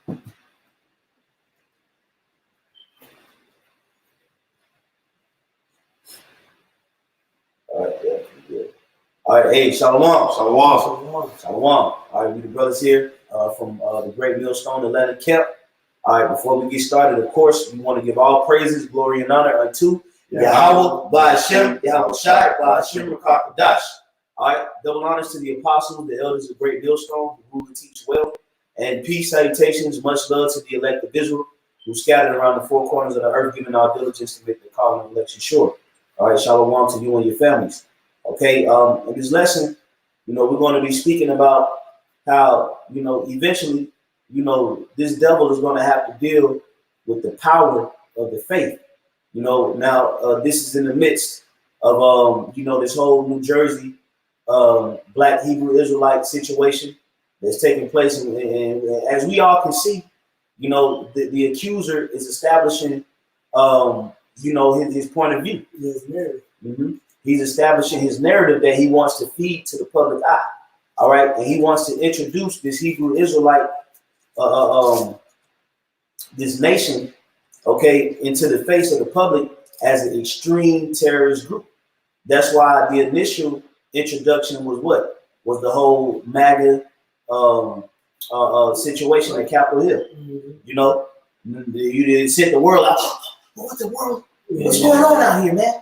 All right, yeah, good. All right, hey, shalom, shalom. All right, we the brothers here from the Great Millstone, Atlanta Camp. All right, before we get started, of course, we want to give all praises, glory, and honor unto Yahweh, Ba'ashem, Yahweh Shai, Ba'ashem, Rakakadash. All right, double honors to the apostles, the elders of Great Millstone, who rule and teach well, and peace, salutations, much love to the elect of Israel, who scattered around the four corners of the earth, giving our diligence to make the calling and election sure. All right, shalom to you and your families. Okay, in this lesson, we're going to be speaking about how, eventually, this devil is going to have to deal with the power of the faith. Now this is in the midst of, this whole New Jersey Black Hebrew Israelite situation that's taking place. And as we all can see, the accuser is establishing, his point of view. He's establishing his narrative that he wants to feed to the public eye. All right. And he wants to introduce this Hebrew Israelite, this nation, okay, into the face of the public as an extreme terrorist group. That's why the initial introduction was what? Was the whole MAGA situation at Capitol Hill. You sent the world out. What the world? What's going on out here, man?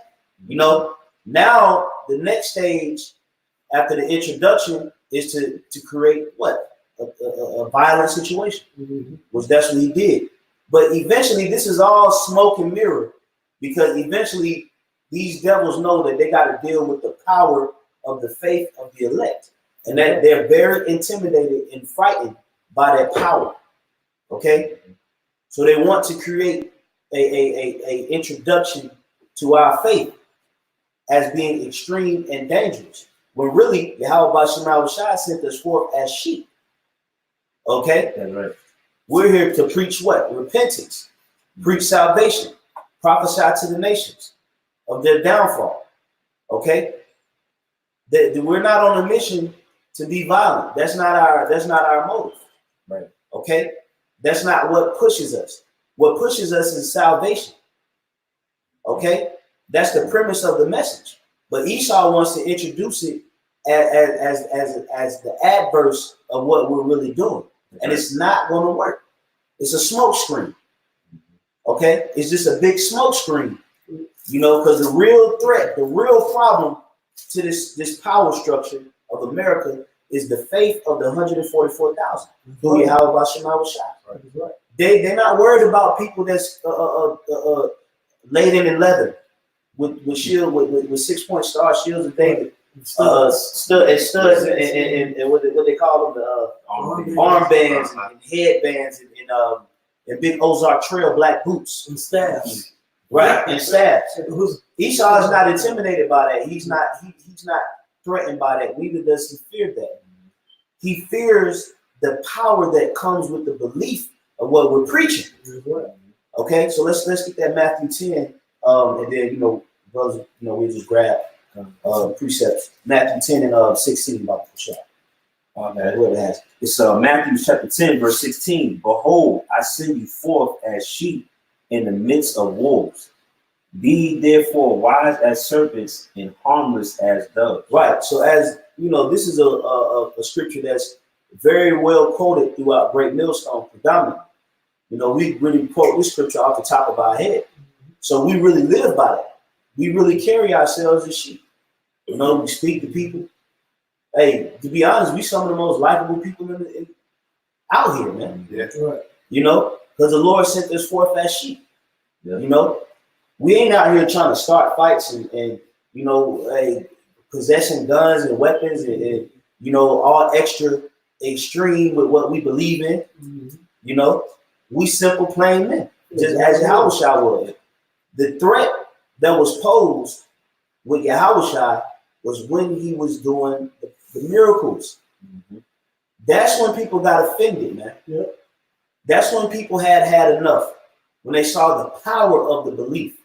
Now the next stage after the introduction is to create what? A violent situation, which that's what he did. But eventually this is all smoke and mirror, because eventually these devils know that they got to deal with the power of the faith of the elect, and that they're very intimidated and frightened by that power. Okay, so they want to create a introduction to our faith as being extreme and dangerous, when really Yahweh Ba'ashem Shai sent us forth as sheep. Okay, that's right. We're here to preach what? Repentance, preach salvation, prophesy to the nations of their downfall. Okay, we're not on a mission to be violent. That's not our motive. Right. Okay, that's not what pushes us. What pushes us is salvation. Okay, that's the premise of the message. But Esau wants to introduce it as the adverse of what we're really doing, and it's not going to work. It's a smoke screen. Okay, it's just a big smoke screen. Because the real threat, the real problem to this power structure of America is the faith of the 144,000 who Yahweh Ba'ashem Shai. They're not worried about people that's laden in leather with shield with 6-point star shields and David, studs and what they call them, the armbands and headbands and big Ozark Trail black boots and staffs. Right, and staffs. Esau is not intimidated by that. He's not threatened by that. Neither does he fear that. He fears the power that comes with the belief of what we're preaching. Okay, so let's get that Matthew 10, and then brothers, we just grab precepts. Matthew 10 and 16 about the shot. What it has. It's Matthew chapter 10, verse 16. Behold, I send you forth as sheep in the midst of wolves. Be therefore wise as serpents and harmless as doves. Right. So as this is a scripture that's very well quoted throughout Great Millstone predominantly. We really quote this scripture off the top of our head. So we really live by that. We really carry ourselves as sheep. We speak to people. Hey, to be honest, we some of the most likable people out here, man. Yeah. Right. Because the Lord sent us forth as sheep. Yeah. We ain't out here trying to start fights and possessing guns and weapons and all extra extreme with what we believe in. We simple plain men, just as Yahweh Shai was. The threat that was posed with Yahweh Shai was when he was doing the miracles. That's when people got offended, man. Yeah. That's when people had enough, when they saw the power of the belief.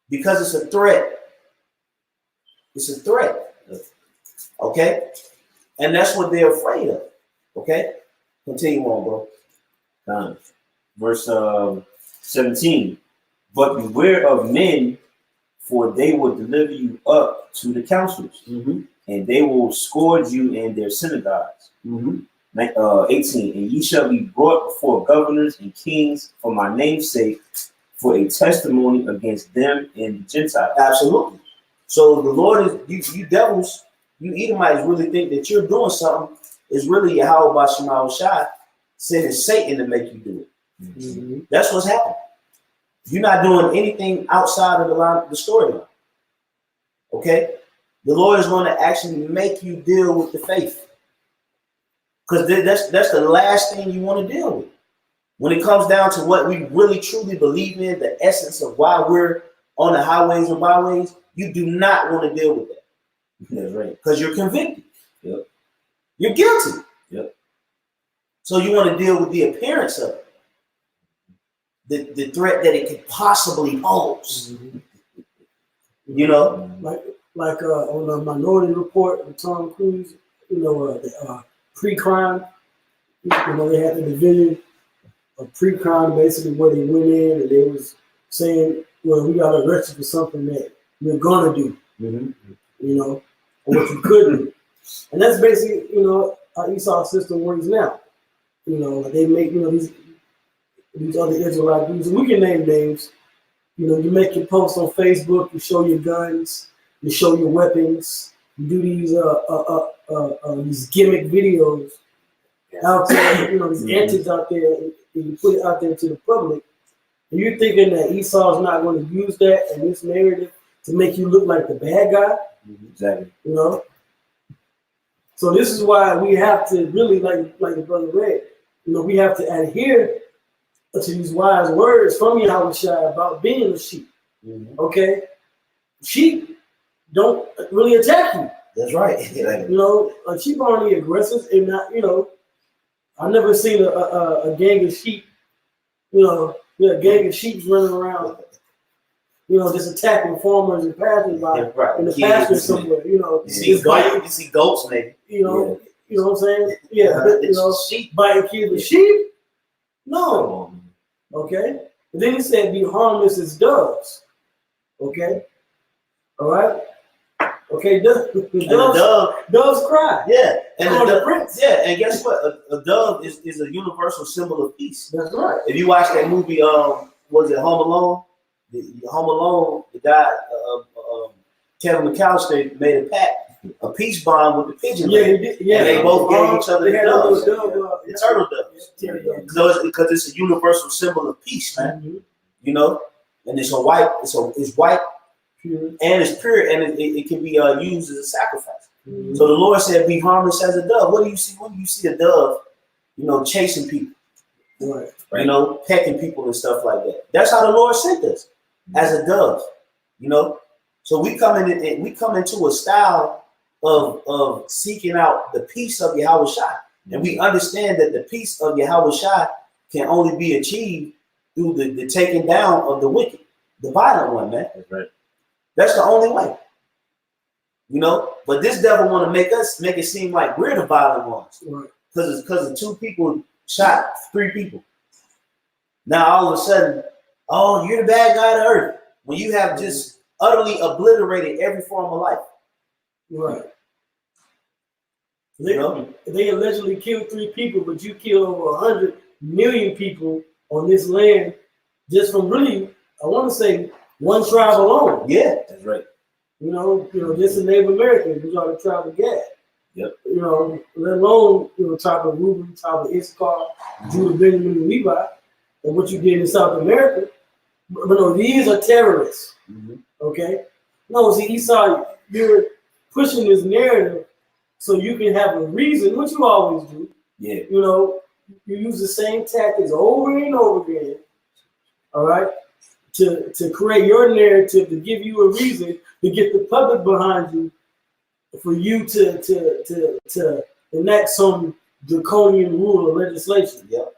Because it's a threat. It's a threat. Okay? And that's what they're afraid of. Okay? Continue on, bro. Verse 17. But beware of men, for they will deliver you up to the councils, and they will scourge you in their synagogues. 18. And ye shall be brought before governors and kings for my name's sake, for a testimony against them and the Gentiles. Absolutely. So the Lord is, you devils, you Edomites really think that you're doing something. It's really Yahweh Bashimah Shai sending Satan to make you do it. That's what's happening. You're not doing anything outside of the storyline. Okay? The Lord is going to actually make you deal with the faith. Because that's the last thing you want to deal with. When it comes down to what we really truly believe in, the essence of why we're on the highways and byways, you do not want to deal with that. That's right. Because you're convicted. Yep. You're guilty. Yep. So you want to deal with the appearance of it. The threat that it could possibly pose. You know? Like on the Minority Report with Tom Cruise, the pre-crime, they had the division of pre-crime, basically where they went in and they was saying, well, we got arrested for something that you're gonna do, or what you could do. And that's basically, how Esau's system works now. They make, these other Israelite dudes, and we can name names. You make your posts on Facebook, you show your guns, you show your weapons, you do these gimmick videos out there, these antics out there, and you put it out there to the public. And you're thinking that Esau's not going to use that and this narrative to make you look like the bad guy. Exactly. So this is why we have to really, like the brother read, we have to adhere to these wise words from Yahweh Shai about being a sheep. Okay? Sheep don't really attack you. That's right. Sheep aren't really aggressive and not, I've never seen a gang of sheep, a gang of sheep running around, just attacking farmers and pastors in the pasture somewhere, You see goats, maybe. You know what I'm saying? Yeah. Sheep. Biting kids with sheep? No. Okay? But then he said, be harmless as doves. Okay? All right? Okay, doves cry. Yeah. And the prince. Yeah, and guess what? A dove is a universal symbol of peace. That's right. If you watch that movie, was it Home Alone? Home Alone, the guy, Kevin McAllister made a pact, a peace bond with the pigeon. Yeah, he did. Yeah. And they both gave each other the doves. The turtle doves. So because it's a universal symbol of peace, man. And it's white, pure. And it's pure, and it can be used as a sacrifice. So the Lord said, "Be harmless as a dove." What do you see? When you see a dove, chasing people, right? Pecking people and stuff like that. That's how the Lord sent us, as a dove. So we come into a style of seeking out the peace of Yahweh Shai, and we understand that the peace of Yahweh Shai can only be achieved through the taking down of the wicked, the violent one, man. That's right. That's the only way. But this devil want to make it seem like we're the violent ones. Right. Because of 2 people shot 3 people. Now all of a sudden, oh, you're the bad guy to earth. When you have just utterly obliterated every form of life. Right. They allegedly killed 3 people, but you killed over 100 million people on this land just from really, I want to say, one tribe alone. Yeah, that's right. Just in Native Americans, which are the tribe of Gad. Yep. Let alone, tribe of Reuben, tribe of Issachar, Judah, Benjamin, and Levi, and what you did in South America. But no, these are terrorists. Okay? No, see, Esau, you're pushing this narrative so you can have a reason, which you always do. Yeah. You use the same tactics over and over again. All right? To create your narrative, to give you a reason to get the public behind you, for you to enact some draconian rule or legislation. Yep.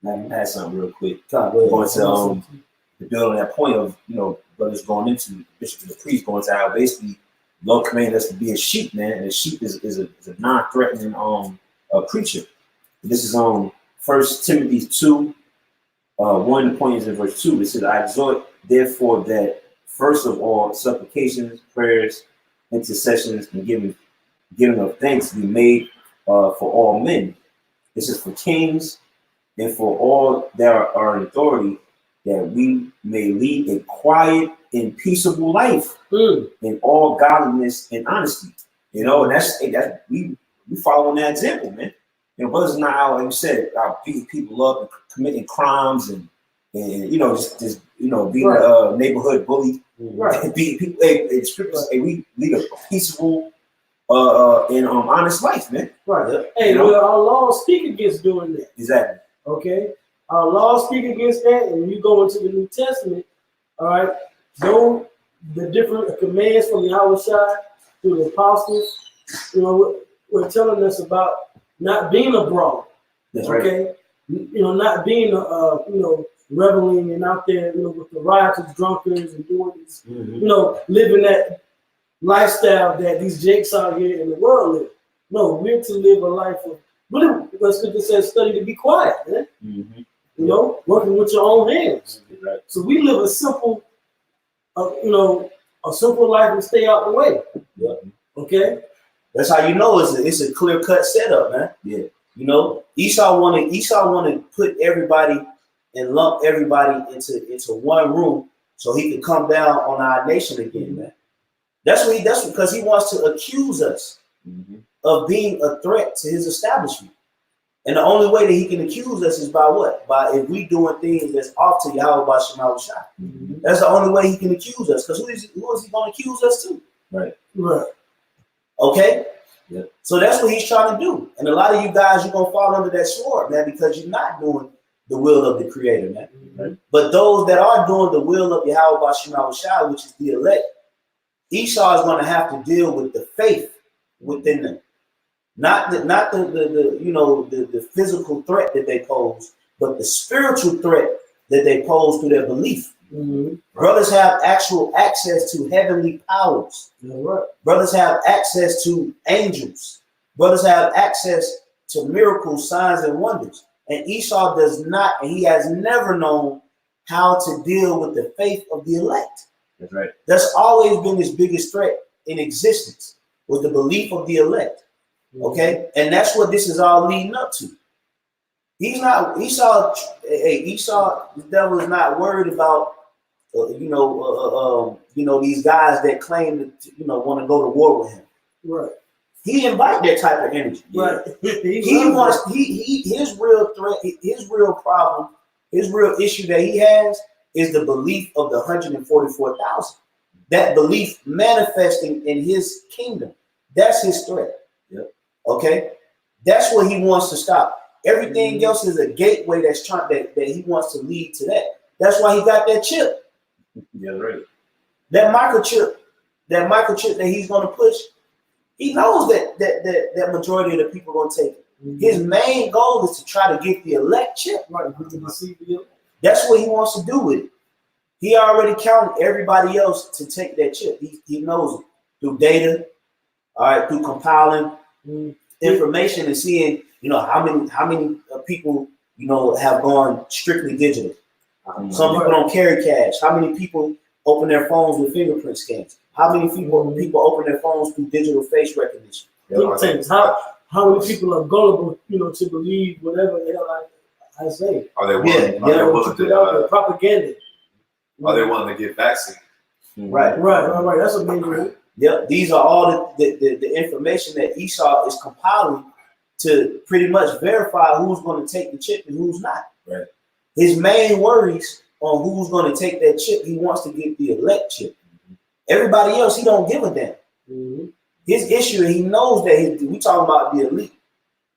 Let me add something real quick. Going to build on that point of brothers going into bishop and the priest going to how basically Lord commanded us to be a sheep, man, and a sheep is a non-threatening creature. This is on 1 Timothy 2. 1 point is in verse 2. It says, I exhort, therefore, that first of all, supplications, prayers, intercessions, and giving of thanks be made for all men. This is for kings and for all that are in authority, that we may lead a quiet and peaceable life in all godliness and honesty. You know, and that's we following that example, man. You know, brothers not out, like you said, beating people up and committing crimes and you know, just you know, being a neighborhood bully, beating people. Hey, we lead a peaceable and honest life, man. Right. Hey, you know? Well, our laws speak against doing that. Exactly. Okay. Our laws speak against that, and when you go into the New Testament, all right, the different commands from Yahweh Shai to the apostles, you know, we're telling us about not being a brawler. That's okay. Right. You know, not being you know, reveling and out there, you know, with the rioters, drunkards, and doing this, you know, living that lifestyle that these jakes out here in the world live. No, we're to live a life of, what Scripture says, study to be quiet, man. You know, working with your own hands. Right. So we live a simple, you know, a simple life and stay out the way. Okay. That's how you know it's a clear-cut setup, man. Yeah. You know, Esau wanted to put everybody and lump everybody into one room so he could come down on our nation again, man. That's because he wants to accuse us of being a threat to his establishment. And the only way that he can accuse us is by what? By if we doing things that's off to Yahweh by Shema Shai. That's the only way he can accuse us. Because who is he going to accuse us to? Right. Okay? Yeah. So that's what he's trying to do. And a lot of you guys, you're going to fall under that sword, man, because you're not doing the will of the Creator, man. Right. But those that are doing the will of Yahweh by Shema Shai, which is the elect, Esau is going to have to deal with the faith within them. Not the you know, the physical threat that they pose, but the spiritual threat that they pose through their belief. Brothers have actual access to heavenly powers. Brothers have access to angels. Brothers have access to miracles, signs, and wonders. And Esau does not, and he has never known how to deal with the faith of the elect. That's right. That's always been his biggest threat in existence, was the belief of the elect. Okay, and that's what this is all leading up to. He's not Esau. Esau, the devil is not worried about you know these guys that claim to want to go to war with him. Right. He invite that type of energy. Right. He wants his real threat, his real problem, his real issue that he has is the belief of the 144,000. That belief manifesting in his kingdom. That's his threat. Okay, that's what he wants to stop. Everything else is a gateway that's trying that he wants to lead to that. That's why he got that chip. Yeah, right. That microchip that he's going to push. He knows that majority of the people are going to take it. His main goal is to try to get the elect chip. Right. That's what he wants to do with it. He already counted everybody else to take that chip. He knows it through data, all right, through compiling information and seeing, how many people, have gone strictly digital. Some people don't carry cash. How many people open their phones with fingerprint scans? How many people open their phones through digital face recognition? How many people are gullible, to believe whatever the hell I say? Are they willing? Are they willing to propaganda? Are they willing to get vaccinated? Right. That's amazing. Yep, these are all the information that Esau is compiling to pretty much verify who's going to take the chip and who's not. Right. His main worries on who's going to take that chip, he wants to get the elect chip. Everybody else, he don't give a damn. His issue, and he knows that we talking about the elite.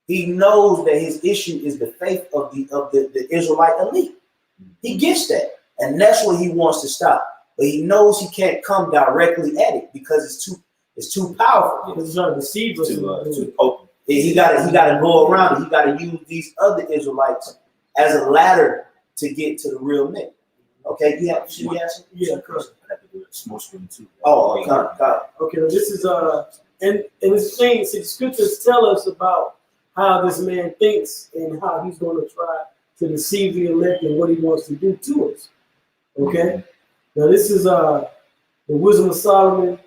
He knows that his issue is the faith of the Israelite elite. He gets that, and that's what he wants to stop. But he knows he can't come directly at it because it's too powerful. He's trying to deceive us. Too potent. He got to go around it. He got to use these other Israelites as a ladder to get to the real men. Okay, should we answer? Yeah, correct. I have to do a small screen too. Oh, okay. Okay, this is and this thing. See, the scriptures tell us about how this man thinks and how he's going to try to deceive the elect and what he wants to do to us. Okay? Now this is the Wisdom of Solomon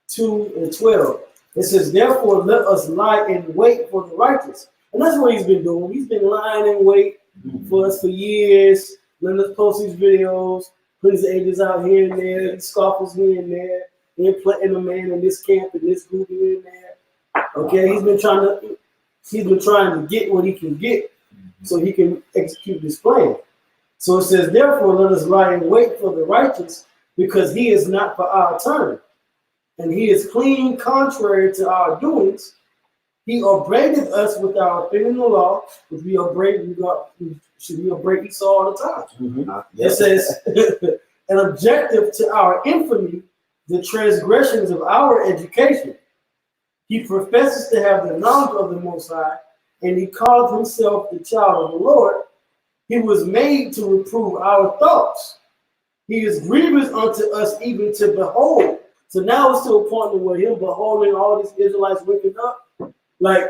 2:12. It says, therefore let us lie in wait for the righteous. And that's what he's been doing. He's been lying in wait for us for years, letting us post these videos, putting his agents out here and there, scoffers here and there, and planting a man in this camp and this group here and there. Okay, he's been trying to get what he can get so he can execute this plan. So it says, therefore, let us lie in wait for the righteous, because he is not for our turn, and he is clean contrary to our doings. He upbraideth us with our offending the law, which we upbraid Esau all the time. It says, an objective to our infamy, the transgressions of our education. He professes to have the knowledge of the Most High, and he called himself the child of the Lord. He was made to reprove our thoughts. He is grievous unto us even to behold. So now it's to a point where him beholding all these Israelites waking up. Like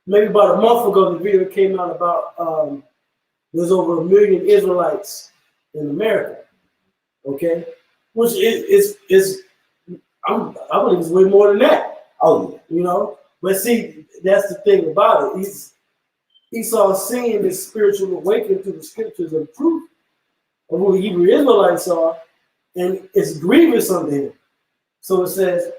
maybe about a month ago, the video came out about there's over 1 million Israelites in America. Okay, which is I believe it's way more than that. Oh, you know. But see, that's the thing about it. Esau seeing this spiritual awakening through the scriptures of truth of who the Hebrew Israelites are, and it's grievous unto him. So it says,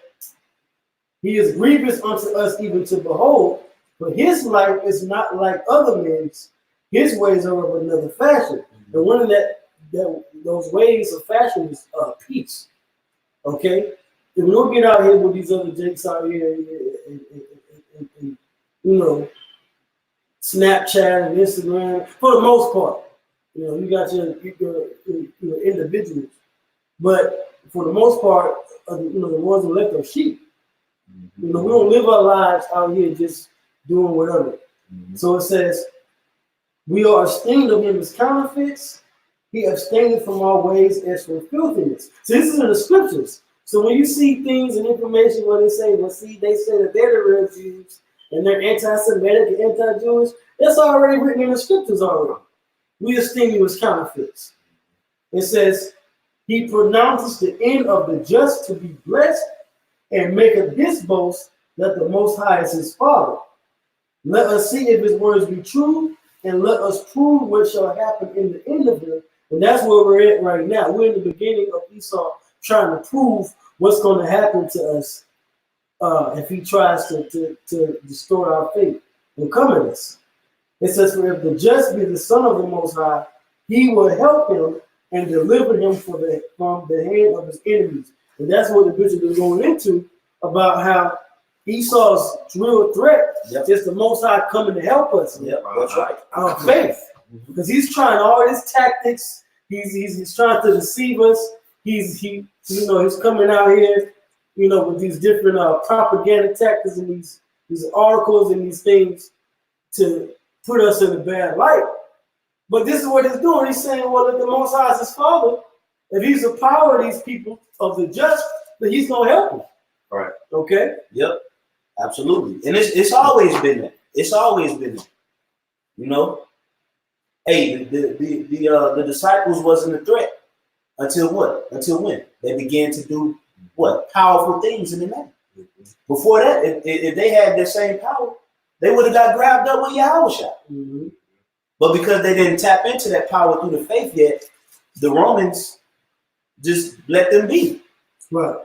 he is grievous unto us even to behold, but his life is not like other men's. His ways are of another fashion. And one of those ways of fashion is peace. Okay? If we don't get out here with these other jakes out here and you know, Snapchat and Instagram, for the most part, you know, you got your individuals, but for the most part, you know, the ones who left are sheep. You know, we don't live our lives out here just doing whatever. So it says, we are abstained of him as counterfeits. He abstained from our ways as from filthiness. So this is in the scriptures. So when you see things and information where they say, well, see, they say that they're the real Jews and they're anti-Semitic and anti-Jewish, that's already written in the scriptures already. We esteem you as counterfeits. It says, he pronounces the end of the just to be blessed and maketh this boast that the Most High is his Father. Let us see if his words be true, and let us prove what shall happen in the end of them. And that's where we're at right now. We're in the beginning of Esau trying to prove what's going to happen to us if he tries to destroy our faith and come at us. It says, for if the just be the son of the Most High, he will help him and deliver him from the hand of his enemies. And that's what the bishop is going into, about how Esau's real threat is the Most High coming to help us. That's right. Our faith. Because he's trying all his tactics. He's trying to deceive us. He's coming out here, you know, with these different propaganda tactics and these articles and these things to put us in a bad light. But this is what he's doing. He's saying, well, if the Most High is his Father, if he's the power of these people of the just, then he's gonna help them. Right. Okay. Yep. Absolutely. And it's always been there. It's always been there. You know. Hey, the disciples wasn't a threat until what? Until when? They began to do what? Powerful things in the name. Before that, if they had the same power, they would have got grabbed up with Yahushua. But because they didn't tap into that power through the faith yet, the Romans just let them be. Right.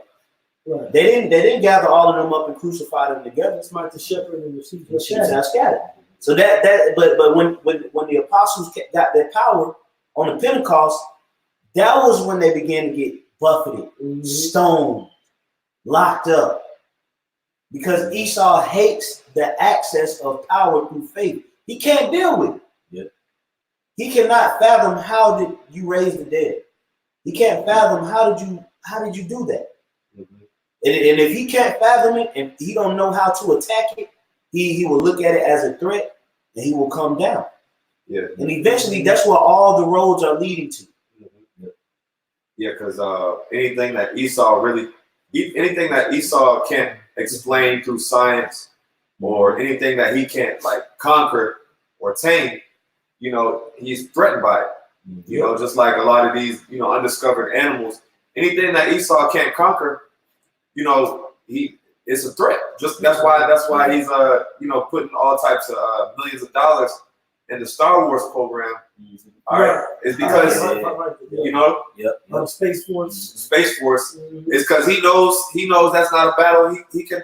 Right. They didn't gather all of them up and crucify them together. It's like the shepherd and the sheep are scattered. So but when the apostles got their power on the Pentecost, that was when they began to get buffeted, stoned, locked up. Because Esau hates the access of power through faith. He can't deal with it. He cannot fathom how did you raise the dead. He can't fathom how did you do that. And if he can't fathom it and he don't know how to attack it, he will look at it as a threat and he will come down. Yeah. And eventually that's where all the roads are leading to. Yeah, because anything that Esau can't explain through science, or anything that he can't like conquer or tame, you know, he's threatened by it. You know, just like a lot of these, you know, undiscovered animals, anything that Esau can't conquer, you know, it's a threat. Just that's why he's you know, putting all types of millions of dollars in the Star Wars program. All right, it's because you know, Space Force. Space Force. It's because he knows that's not a battle he can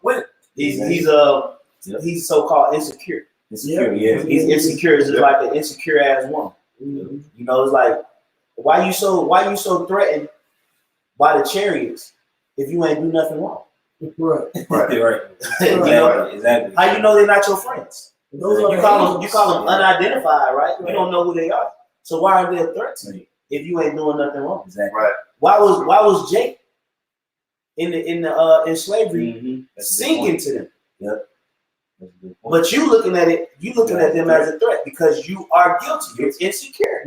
win. He's so-called insecure. Insecure, yeah. He's insecure. It's just like an insecure ass woman. You know, it's like, why you so threatened by the chariots if you ain't do nothing wrong? Right. You know, exactly. how you know they're not your friends? Those You are call them unidentified, right? You don't know who they are. So why are they a threat to you if you ain't doing nothing wrong? Exactly. Right. Why was Jake in slavery singing to them? Yep. But you looking at them as a threat because you are guilty. You're insecure.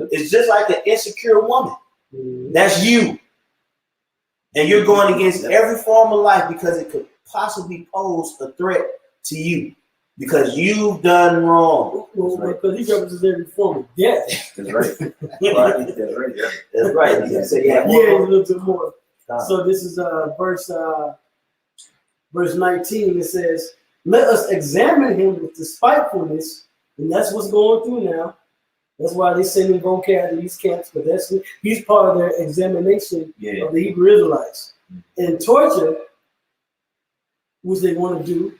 It's just like an insecure woman. That's you. And you're going against every form of life because it could possibly pose a threat to you. Because you've done wrong. Because he represents every form of death. That's right. That's right. Yeah. That's right. Yeah, a little bit more. So this is verse 19. It says, "Let us examine him with despitefulness," and that's what's going through now. That's why they send him vocab to these camps, but he's part of their examination of the Hebrew Israelites. And torture, which they want to do,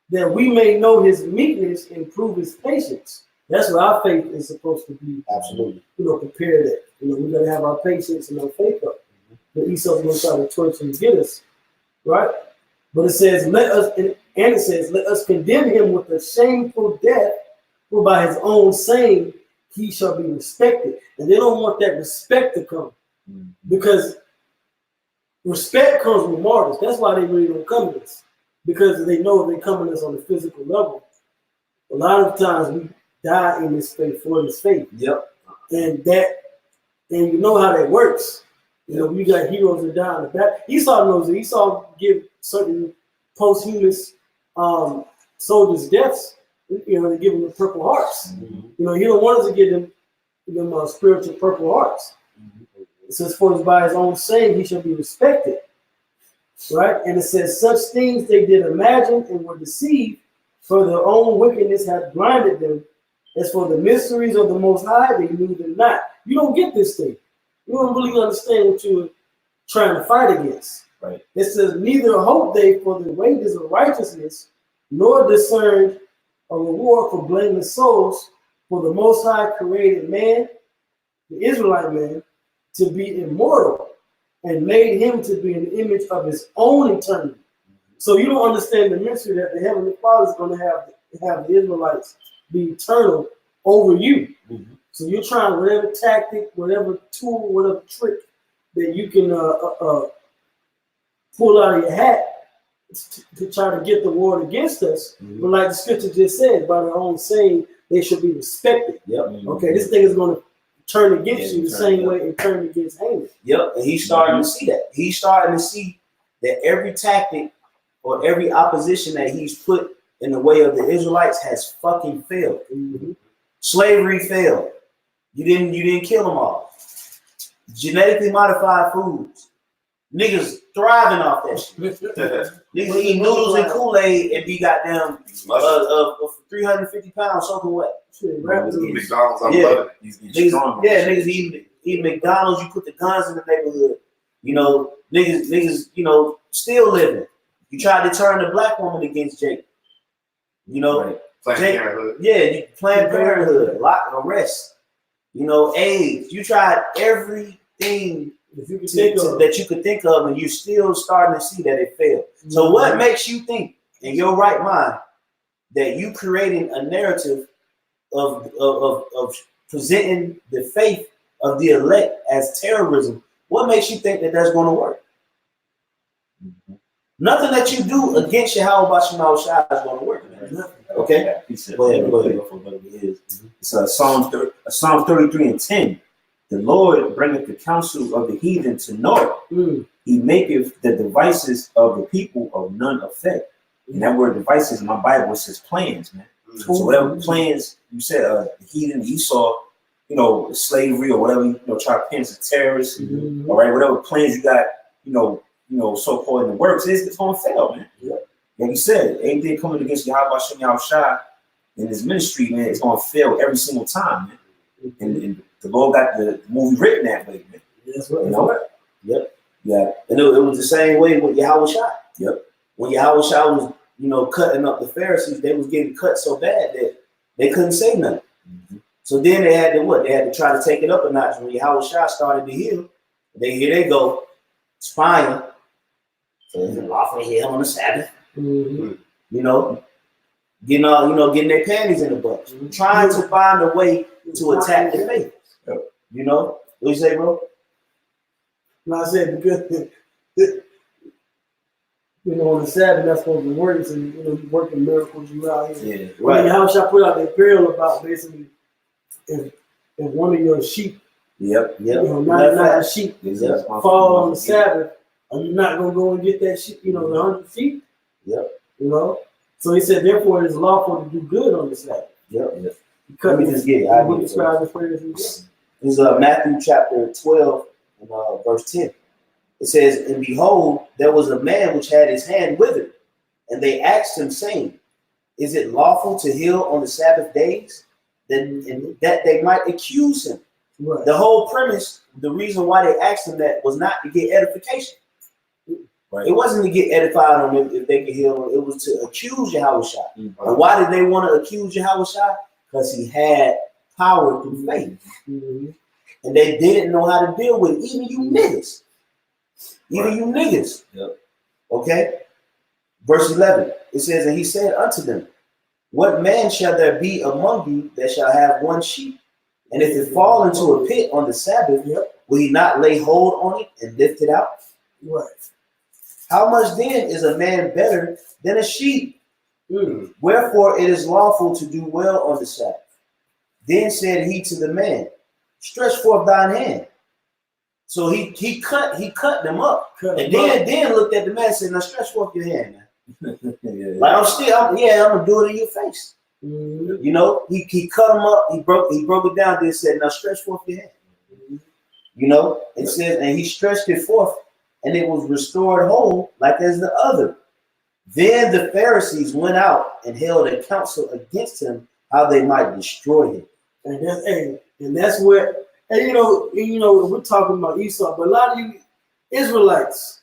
that we may know his meekness and prove his patience. That's what our faith is supposed to be. Absolutely. You know, prepared at. You know, we got to have our patience and our faith up. But Esau's going to try to torture and get us, right? But it says, let us condemn him with a shameful death, for by his own saying he shall be respected. And they don't want that respect to come, because respect comes with martyrs. That's why they really don't come to us, because they know if they come to us on the physical level, a lot of times we die in this faith for this faith. Yep. And you know how that works. You know, we got heroes that die in the back. Esau knows it. Esau give certain posthumous soldiers deaths. You know, they give them the purple hearts. You know, he don't want us to give them spiritual purple hearts. It says, "For by his own saying he shall be respected." Right? And it says, "Such things they did imagine and were deceived, for their own wickedness hath blinded them. As for the mysteries of the Most High, they knew them not." You don't get this thing. You don't really understand what you're trying to fight against. Right. It says, "Neither hope they for the wages of righteousness, nor discerned a reward for blameless souls. For the Most High created man, the Israelite man, to be immortal, and made him to be an image of his own eternity." So you don't understand the mystery that the Heavenly Father is going to have the Israelites be eternal over you. So you're trying whatever tactic, whatever tool, whatever trick that you can pull out of your hat to try to get the war against us. But like the scripture just said, by their own saying, they should be respected. Okay, this thing is going to turn against you the same way it turned against Haman. And he's starting to see that. He's starting to see that every tactic or every opposition that he's put in the way of the Israelites has fucking failed. Slavery failed. You didn't kill them all. Genetically modified foods. Niggas thriving off that shit. Niggas eat noodles and Kool-Aid and be goddamn 350 pounds soaking wet. McDonald's, I'm loving it. Niggas eating McDonald's. You put the guns in the neighborhood. You know, niggas, you know, still living. You tried to turn the black woman against Jake. You know, Planned Parenthood. Yeah, Planned Parenthood, arrest. You know, AIDS. You tried everything that you could think of, and you're still starting to see that it failed. So what makes you think in your right mind that you creating a narrative of presenting the faith of the elect as terrorism? What makes you think that that's going to work? Nothing that you do against Yahweh Bashim Shai is going to work. Okay? Go ahead. It's Psalm 33:10. The Lord bringeth the counsel of the heathen to naught. He maketh the devices of the people of none effect. And that word devices in my Bible says plans, man. So whatever plans you said, the heathen Esau, you know, slavery or whatever, you know, try to pin as terrorists, all right, whatever plans you got, you know, so-called in the works, it's gonna fail, man. Yeah. Like you said, anything coming against Yahweh Shem Yahushua in his ministry, man, it's gonna fail every single time, man. And the Lord got the movie written that way, man. That's right. You know? Yep. Yeah. And it was the same way with Yahushua. Yep. When Yahushua was, you know, cutting up the Pharisees, they was getting cut so bad that they couldn't say nothing. So then they had to what? They had to try to take it up a notch. When Yahushua started to heal, here they go, spying. So it's lawful to heal on the Sabbath. You know, getting their panties in the butt, trying to find a way to attack the faith. You know, what you say, bro? No, I said because you know, on the Sabbath that's supposed to work, so you know, working miracles you out here. Yeah, right. How should I put out that parable about basically if one of your sheep, Yep. you know, not a sheep, Exactly. fall on the Sabbath, are you not gonna go and get that sheep? You know, the 100 sheep. Yep. You know, so he said, therefore, it is lawful to do good on the Sabbath. Yep. Because Let me just get it. I we get it. describe the prayers we get. This is Matthew chapter 12 and verse 10. It says, and behold, there was a man which had his hand withered, and they asked him, saying, is it lawful to heal on the Sabbath days? And that they might accuse him. Right. The whole premise, the reason why they asked him that was not to get edification. Right. It wasn't to get edified on them if they could heal. It was to accuse Yahushua. And why did they want to accuse Yahushua? Because he had power through faith. And they didn't know how to deal with it. Even you niggas. Yep. Okay? Verse 11. It says, and he said unto them, what man shall there be among you that shall have one sheep? And if it fall into a pit on the Sabbath, will he not lay hold on it and lift it out? Right. How much then is a man better than a sheep? Wherefore it is lawful to do well on the Sabbath. Then said he to the man, stretch forth thine hand. So he cut them up. Then looked at the man and said, now stretch forth your hand, man. Like I'm gonna do it in your face. You know, he cut them up, he broke it down, then said, now stretch forth your hand. You know, it says, and he stretched it forth, and it was restored whole, like as the other. Then the Pharisees went out and held a council against him, how they might destroy him. And that's where, and you know, we're talking about Esau, but a lot of you Israelites,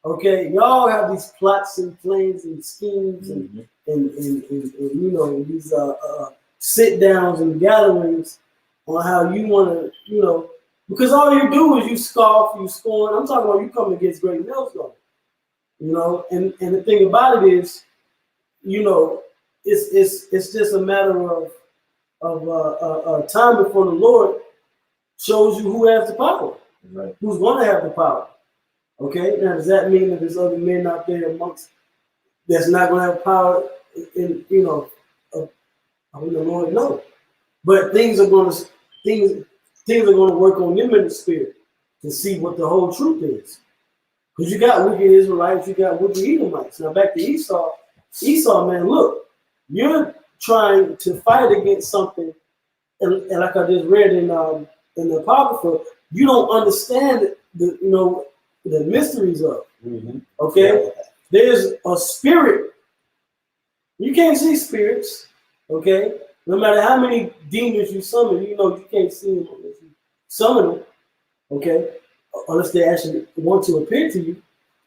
okay, y'all have these plots and plans and schemes and you know, these sit downs and gatherings on how you want to, you know, because all you do is you scoff, you scorn. I'm talking about you come against great millstone, you know, and the thing about it is, you know, it's just a matter of time before the Lord shows you who has the power, who's going to have the power. Okay, now does that mean that there's other men out there amongst that's not going to have power? In you know, I mean the Lord knows, but things are going to work on them in the spirit to see what the whole truth is. Because you got wicked Israelites, you got wicked Edomites. Now back to Esau. Esau, man, look, you're trying to fight against something, and like I just read in the Apocrypha, you don't understand the mysteries of. Okay, there's a spirit. You can't see spirits. Okay, no matter how many demons you summon, you know you can't see them unless you summon them. Okay, unless they actually want to appear to you.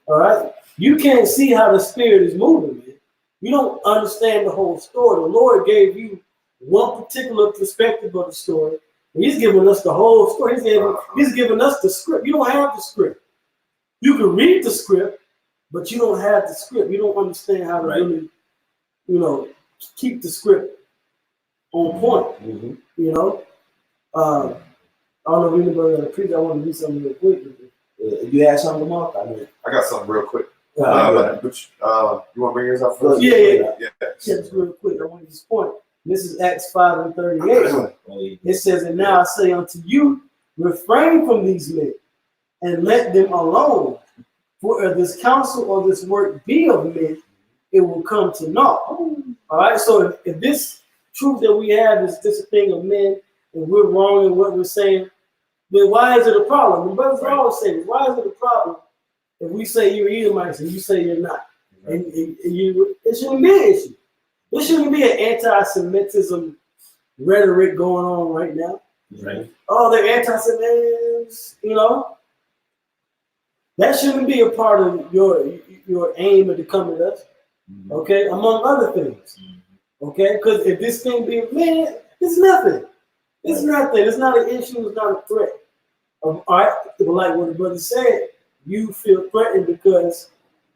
All right, you can't see how the spirit is moving, man. You don't understand the whole story. The Lord gave you one particular perspective of the story. And he's giving us the whole story. He's giving us the script. You don't have the script. You can read the script, but you don't have the script. You don't understand how to really, you know, keep the script on point. You know, I don't know if anybody got a preach. I want to do something real quick. You had something, Mark? I got something real quick. You want to bring yours up first? Yeah. Just real quick. I want to just point. This is Acts 5:38. It says, and now I say unto you, refrain from these men and let them alone. For if this counsel or this work be of men, it will come to naught. All right. So if this truth that we have is just a thing of men, and we're wrong in what we're saying, then why is it a problem? The brothers always say, why is it a problem if we say you're Edomites and you say you're not? And it shouldn't be an issue. There shouldn't be an anti-Semitism rhetoric going on right now. Right. Oh, they're anti-Semites, you know. That shouldn't be a part of your aim of to come at us. Okay, among other things. Okay, because if this thing be man, it's nothing. It's nothing. It's not an issue. It's not a threat. All right, like what the brother said, you feel threatened because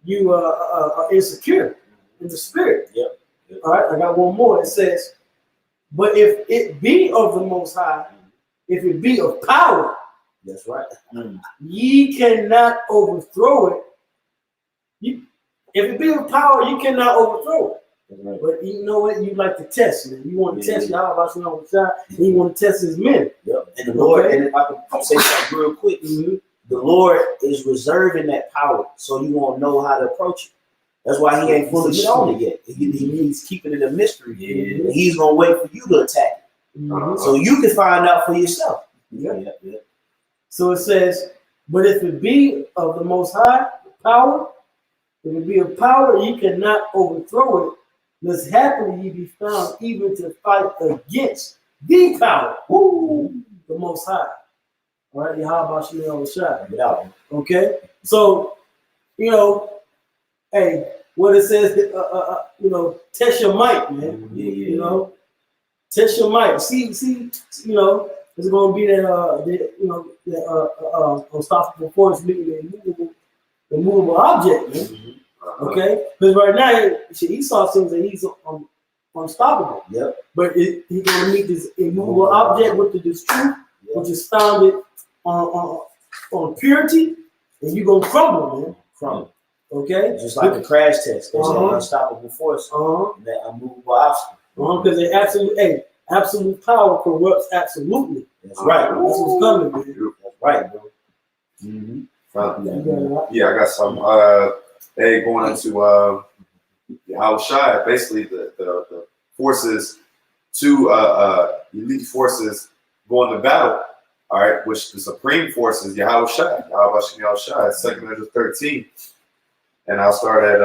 you are insecure in the spirit. Yep. All right, I got one more. It says, but if it be of the Most High, if it be of power, that's right. Ye cannot overthrow it. If it be of power, you cannot overthrow it. Right. But you know what? You like to test, man. You want to test Yahweh Bashem on the side, and you want to test his men. Yep. And the Lord, and if I can say something real quick, the Lord is reserving that power so you won't know how to approach it. That's why he ain't fully shown it yet. He's keeping it a mystery. And he's gonna wait for you to attack it. So you can find out for yourself. Yeah. So it says, but if it be of the Most High power, if it be of power, ye cannot overthrow it. Lest happily ye be found even to fight against the power, the Most High. All right, Yahweh Shai. Okay, so you know, hey, what it says, you know, test your might, man. You know, test your might. See, you know, it's going to be that unstoppable force meeting the movable object, man. Okay, because right now Esau seems that he's unstoppable. Yep. But he's going to meet this immovable object with this truth, which is founded on purity, and you're gonna crumble, man. Crumble. Okay. Just like a crash test. There's an unstoppable force. That unmovable obstacle. Because they absolute power corrupts absolutely. That's right. That's what's coming, man. That's right, bro. Yeah, I got some. Going into Yahweh Shai, basically the forces, two elite forces going to battle. All right, which the supreme force is Yahweh Shai, Yahweh Shai, 2nd Ezra 13, and I'll start at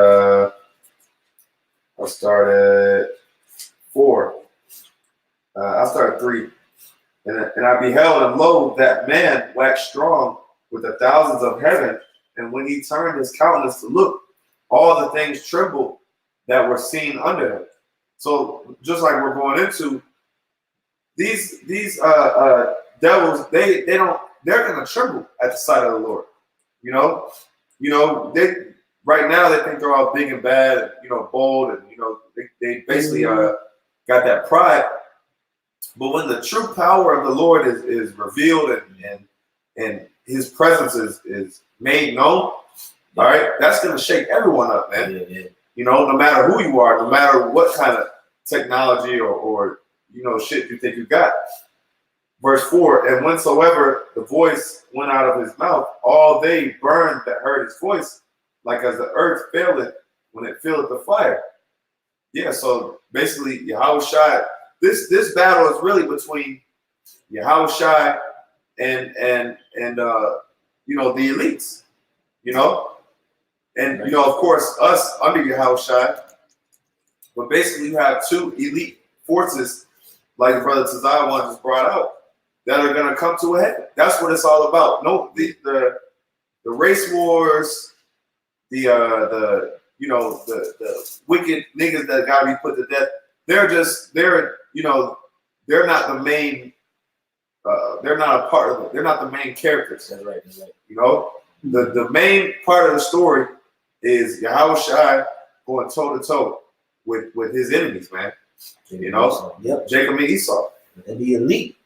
4. I'll start at 3, and I beheld, and lo, that man waxed strong with the thousands of heaven, and when he turned his countenance to look, all the things trembled that were seen under him. So just like we're going into these devils, they're gonna tremble at the sight of the Lord. You know, they right now they think they're all big and bad, and, you know, bold, and you know, they basically got that pride. But when the true power of the Lord is revealed and his presence is made known, all right, that's gonna shake everyone up, man. You know, no matter who you are, no matter what kind of technology or you know shit you think you got. Verse 4, and whensoever the voice went out of his mouth, all they burned that heard his voice, like as the earth faileth when it filleth the fire. Yeah, so basically Yahweh Shai, this battle is really between Yahweh Shai and you know, the elites, you know? And you know, of course, us under Yahweh Shai, but basically you have two elite forces, like Brother Tazaiwan just brought out, that are gonna come to a head. That's what it's all about. No, the race wars, the you know, the wicked niggas that gotta be put to death. They're you know, they're not the main. They're not a part of it. They're not the main characters. That's right. You know, the main part of the story is Yahweh Shai going toe to toe with his enemies, man. You know, Jacob and Esau, and the elite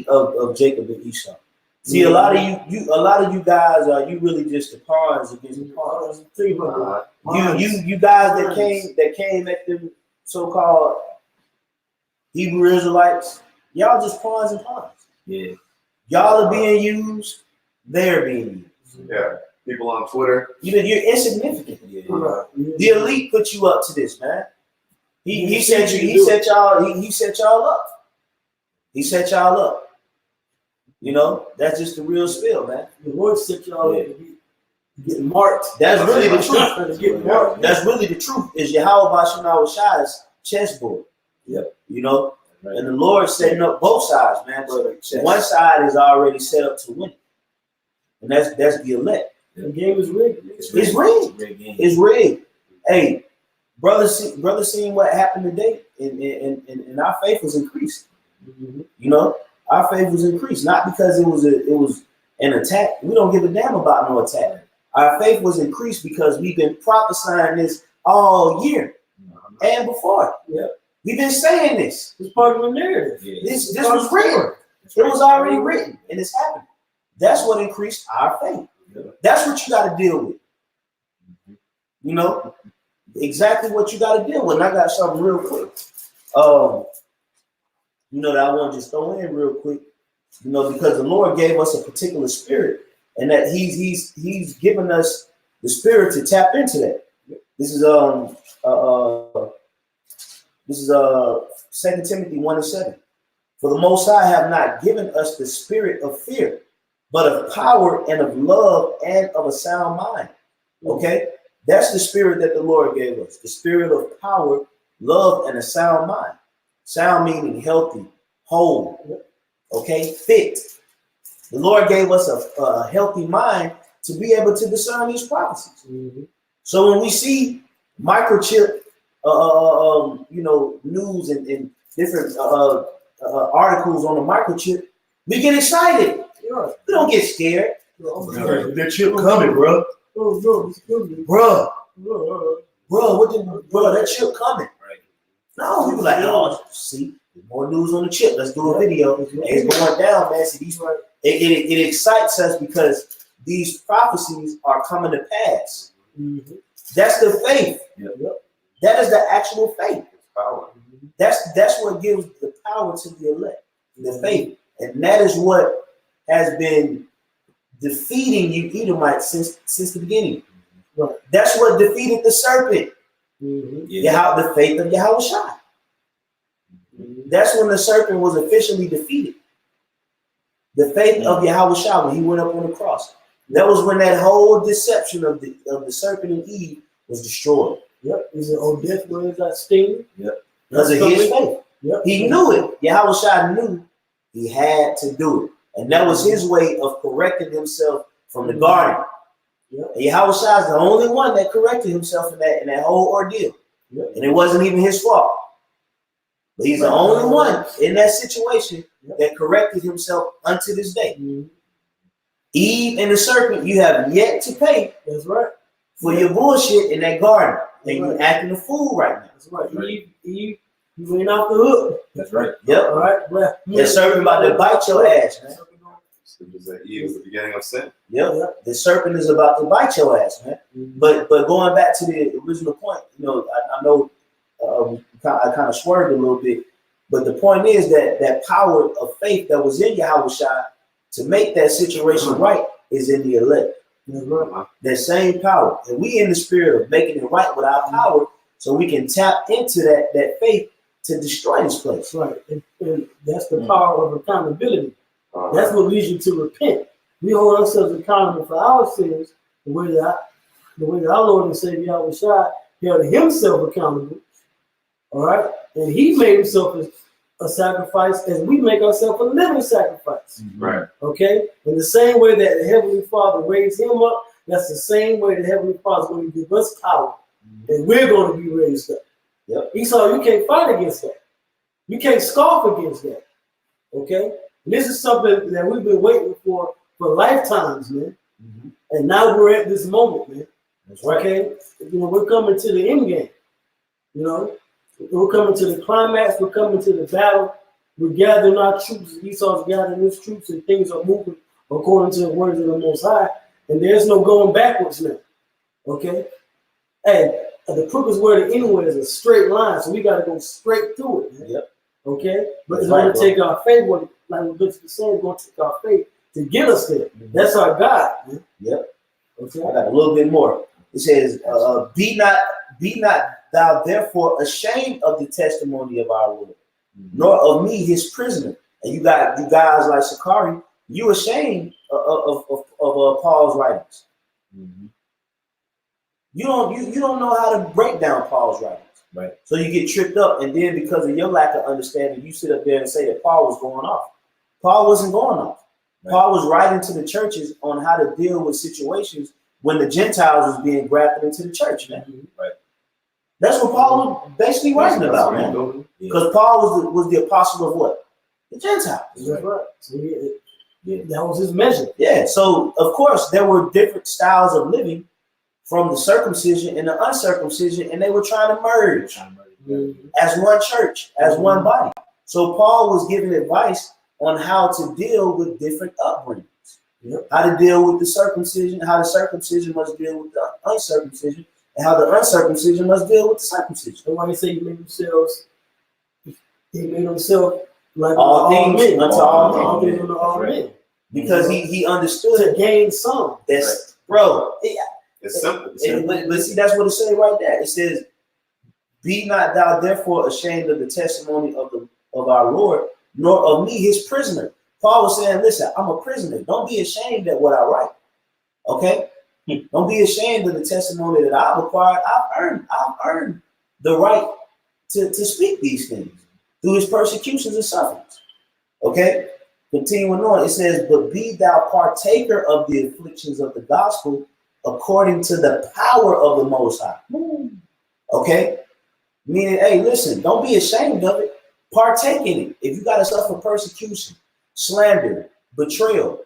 of Jacob and Esau. See, a lot of you guys are you really just the pawns against the pawns. You guys that came at them so-called Hebrew Israelites, y'all just pawns and pawns. Yeah, y'all are being used. They're being used. Yeah. people on Twitter. You're insignificant. The elite put you up to this, man. He set you. He set y'all. He set y'all up. He set y'all up. You know, that's just the real spill, man. The Lord set y'all up to get marked. That's really the truth. That's really the truth. Is Yahweh Bashim Shai's chessboard. Yep. You know, and the Lord setting up both sides, man. But one side is already set up to win, and that's the elect. The game is rigged. It's rigged. It's rigged. Hey, brother, seeing what happened today, and our faith was increased. Mm-hmm. You know, our faith was increased not because it was an attack. We don't give a damn about no attack. Our faith was increased because we've been prophesying this all year and before. Yeah. We've been saying this. It's part of the narrative. This was written. It was already written, and it's happening. That's what increased our faith. That's what you got to deal with. You know, exactly what you got to deal with. And I got something real quick. You know, that I want to just throw in real quick. You know, because the Lord gave us a particular spirit, and that He's given us the spirit to tap into that. This is 2 Timothy 1:7. For the Most High have not given us the spirit of fear, but of power and of love and of a sound mind. Okay, that's the spirit that the Lord gave us. The spirit of power, love, and a sound mind. Sound meaning healthy, whole. Okay, fit. The Lord gave us a healthy mind to be able to discern these prophecies. Mm-hmm. So when we see microchip, you know, news and different articles on the microchip, we get excited. Yeah. We don't get scared. That chip coming, bro. Bro, that chip coming. Right. No, we be like, oh, see, more news on the chip. Let's do a video. It's going down, man. See, it excites us because these prophecies are coming to pass. Mm-hmm. That's the faith. Yep. That is the actual faith. Power. That's what gives the power to the elect, the faith, and that is what has been defeating you Edomites since the beginning. Right. That's what defeated the serpent. Mm-hmm. The faith of Yahweh Shai. Mm-hmm. That's when the serpent was officially defeated. The faith of Yahweh Shai when he went up on the cross. That was when that whole deception of the serpent and Eve was destroyed. Yep. Is it old death where is that sting? Yep. Because of his faith. Yep. He knew it. Yahweh Shai knew he had to do it. And that was his way of correcting himself from the garden. Yep. And Yahweh Shai is the only one that corrected himself in that whole ordeal. Yep. And it wasn't even his fault. But he's the only one in that situation that corrected himself unto this day. Mm-hmm. Eve and the serpent, you have yet to pay. That's right. For your bullshit in that garden. And you're acting a fool right now. That's right. Eve, you ain't off the hook. That's right. Yep. All right. Well, the serpent about to bite your ass, man. Eve was the beginning of sin. Yep. The serpent is about to bite your ass, man. Mm-hmm. But going back to the original point, you know, I know I kind of swerved a little bit, but the point is that power of faith that was in Yahweh Shai to make that situation right is in the elect. That same power. And we in the spirit of making it right with our power so we can tap into that faith to destroy this place. Right. And that's the power of accountability. That's what leads you to repent. We hold ourselves accountable for our sins the way that our Lord and Savior Yahweh Shai held himself accountable. All right. And he made himself a sacrifice as we make ourselves a living sacrifice. Right. Okay? In the same way that the Heavenly Father raised him up, that's the same way the Heavenly Father is going to give us power. And we're going to be raised up. Yep. Esau, you can't fight against that. You can't scoff against that. Okay? And this is something that we've been waiting for lifetimes, man. Mm-hmm. And now we're at this moment, man. That's right. Okay? You know, we're coming to the end game. You know? We're coming to the climax. We're coming to the battle. We're gathering our troops. Esau's gathering his troops, and things are moving according to the words of the Most High. And there's no going backwards now. Okay? And the quickest way to anywhere is a straight line, so we got to go straight through it. Man. Yep. Okay? But it's going to take our faith. Like what Bishop was saying, it's going to take our faith to get us there. Mm-hmm. That's our God. Man. Yep. Okay. I got a little bit more. It says, be not thou therefore ashamed of the testimony of our Lord, nor of me his prisoner. And you guys like Sakari, you ashamed of Paul's writings. Mm-hmm. You don't know how to break down Paul's writings. Right. So you get tripped up, and then because of your lack of understanding, you sit up there and say that Paul was going off. Paul wasn't going off. Right. Paul was writing to the churches on how to deal with situations when the Gentiles was being grafted into the church, man. Mm-hmm. Right. That's what Paul was basically writing about, man. Because Paul was the apostle of what? The Gentiles. That's right. So that was his measure. Yeah. So of course there were different styles of living from the circumcision and the uncircumcision, and they were trying to merge as one church, as one body. So Paul was giving advice on how to deal with different upbringings. Yep. How to deal with the circumcision, how the circumcision must deal with the uncircumcision, and how the uncircumcision must deal with the circumcision. And why they say he made himself like all things men, unto all things unto all men. Because he understood to gain some. That's bro. It's simple. But see, that's what it says right there. It says, "Be not thou therefore ashamed of the testimony of our Lord, nor of me his prisoner." Paul was saying, listen, I'm a prisoner. Don't be ashamed at what I write. Okay? Don't be ashamed of the testimony that I've acquired. I've earned the right to speak these things through his persecutions and sufferings. Okay? Continuing on, it says, "But be thou partaker of the afflictions of the gospel according to the power of the Most High." Okay? Meaning, hey, listen, don't be ashamed of it. Partake in it. If you got to suffer persecution, slander, betrayal,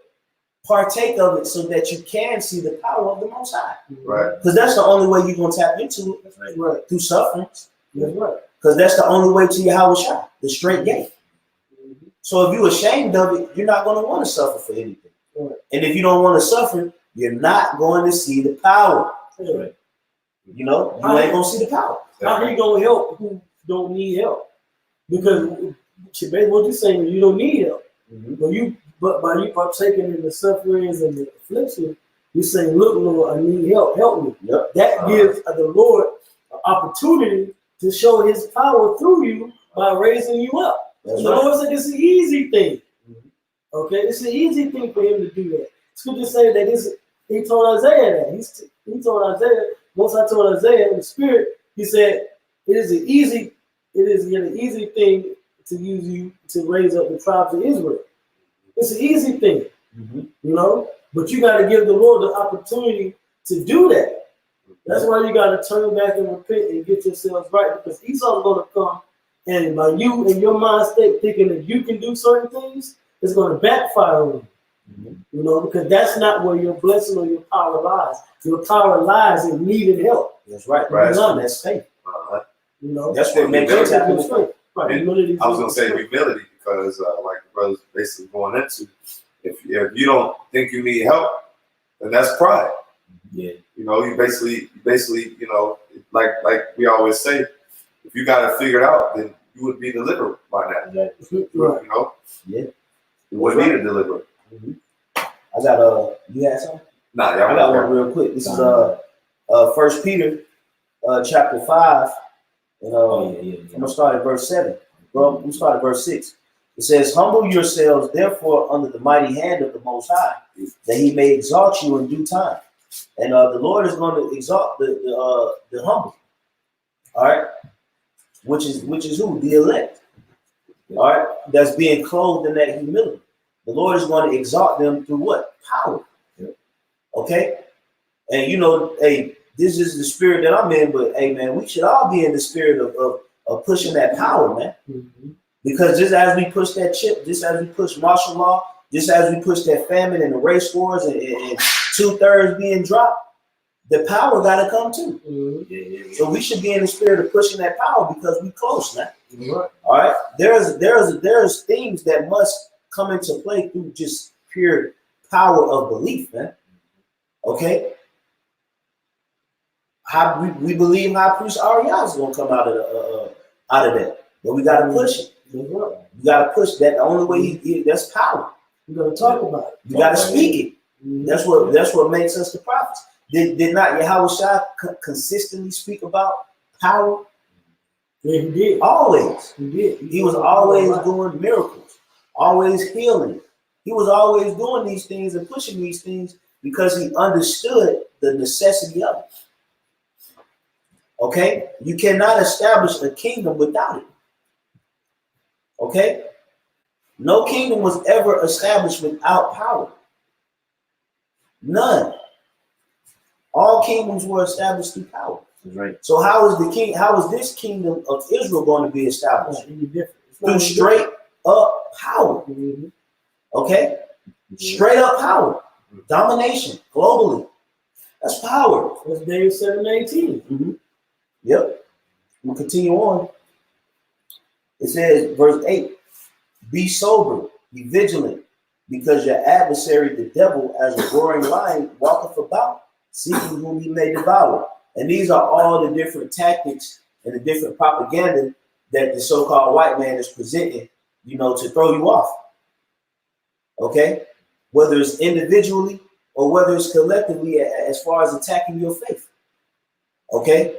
partake of it so that you can see the power of the Most High. Right. Because that's the only way you're going to tap into it. Right. Through sufferings. That's right. Because that's the only way to Yahweh Shai, the straight gate. So if you're ashamed of it, you're not going to want to suffer for anything. Right. And if you don't want to suffer, you're not going to see the power. Right. You know, you ain't going to see the power. How are you going to help who don't need help? Because what you're saying, you don't need help. But by you partaking in the sufferings and the affliction, you're saying, look, Lord, I need help. Help me. Yep. That gives the Lord an opportunity to show his power through you by raising you up. That's the right. Lord said it's an easy thing. Okay, it's an easy thing for him to do that. It's good to say that he told Isaiah that. He told Isaiah, once I told Isaiah in the spirit, he said, it is an easy thing to use you to raise up the tribes of Israel. It's an easy thing, you know, but you got to give the Lord the opportunity to do that. That's why you got to turn back and repent and get yourselves right, because Esau's going to come, and by you in your mind state thinking that you can do certain things, it's going to backfire on you, you know, because that's not where your blessing or your power lies. Your power lies in needing help. That's right. Right. That's faith. You know, that's what makes it happen. Right. I was going to say humility because, like the brother's basically going into, if you don't think you need help, then that's pride. Yeah. You know, you basically, you know, like we always say, if you got it figured out, then you would be delivered by now. Right. You know? Yeah. You wouldn't need a deliverer. I got you had something? Nah, I got one real quick. This is 1 Peter chapter 5. And I'm gonna start at verse 7. Well, we start at verse 6. It says, "Humble yourselves, therefore, under the mighty hand of the Most High, that He may exalt you in due time." And the Lord is going to exalt the humble. All right, which is who? The elect. All right, that's being clothed in that humility. The Lord is going to exalt them through what? Power. Okay, and you know, hey, this is the spirit that I'm in, but hey, man, we should all be in the spirit of pushing that power, man. Because just as we push that chip, just as we push martial law, just as we push that famine and the race wars and 2/3 being dropped, the power got to come too. So we should be in the spirit of pushing that power because we close, man. All right, there's things that must come into play through just pure power of belief, man. Okay. We believe High Priest Ariel is gonna come out of that, but we gotta push it. You gotta push that. The only way that's power. You gotta talk about it. You gotta speak it. That's what makes us the prophets. Did not Yahweh consistently speak about power? Yeah, he did. Always. He did. He was always doing miracles, always healing. He was always doing these things and pushing these things because he understood the necessity of it. Okay? You cannot establish a kingdom without it. Okay? No kingdom was ever established without power. None. All kingdoms were established through power. That's right. So how is this kingdom of Israel going to be established? Through straight up power. Okay? Straight up power. Domination globally. That's power. That's Daniel 7:18. Yep. We'll continue on. It says, verse 8, be sober, be vigilant, because your adversary, the devil, as a roaring lion, walketh about, seeking whom he may devour. And these are all the different tactics and the different propaganda that the so-called white man is presenting, to throw you off. Okay? Whether it's individually or whether it's collectively as far as attacking your faith. Okay?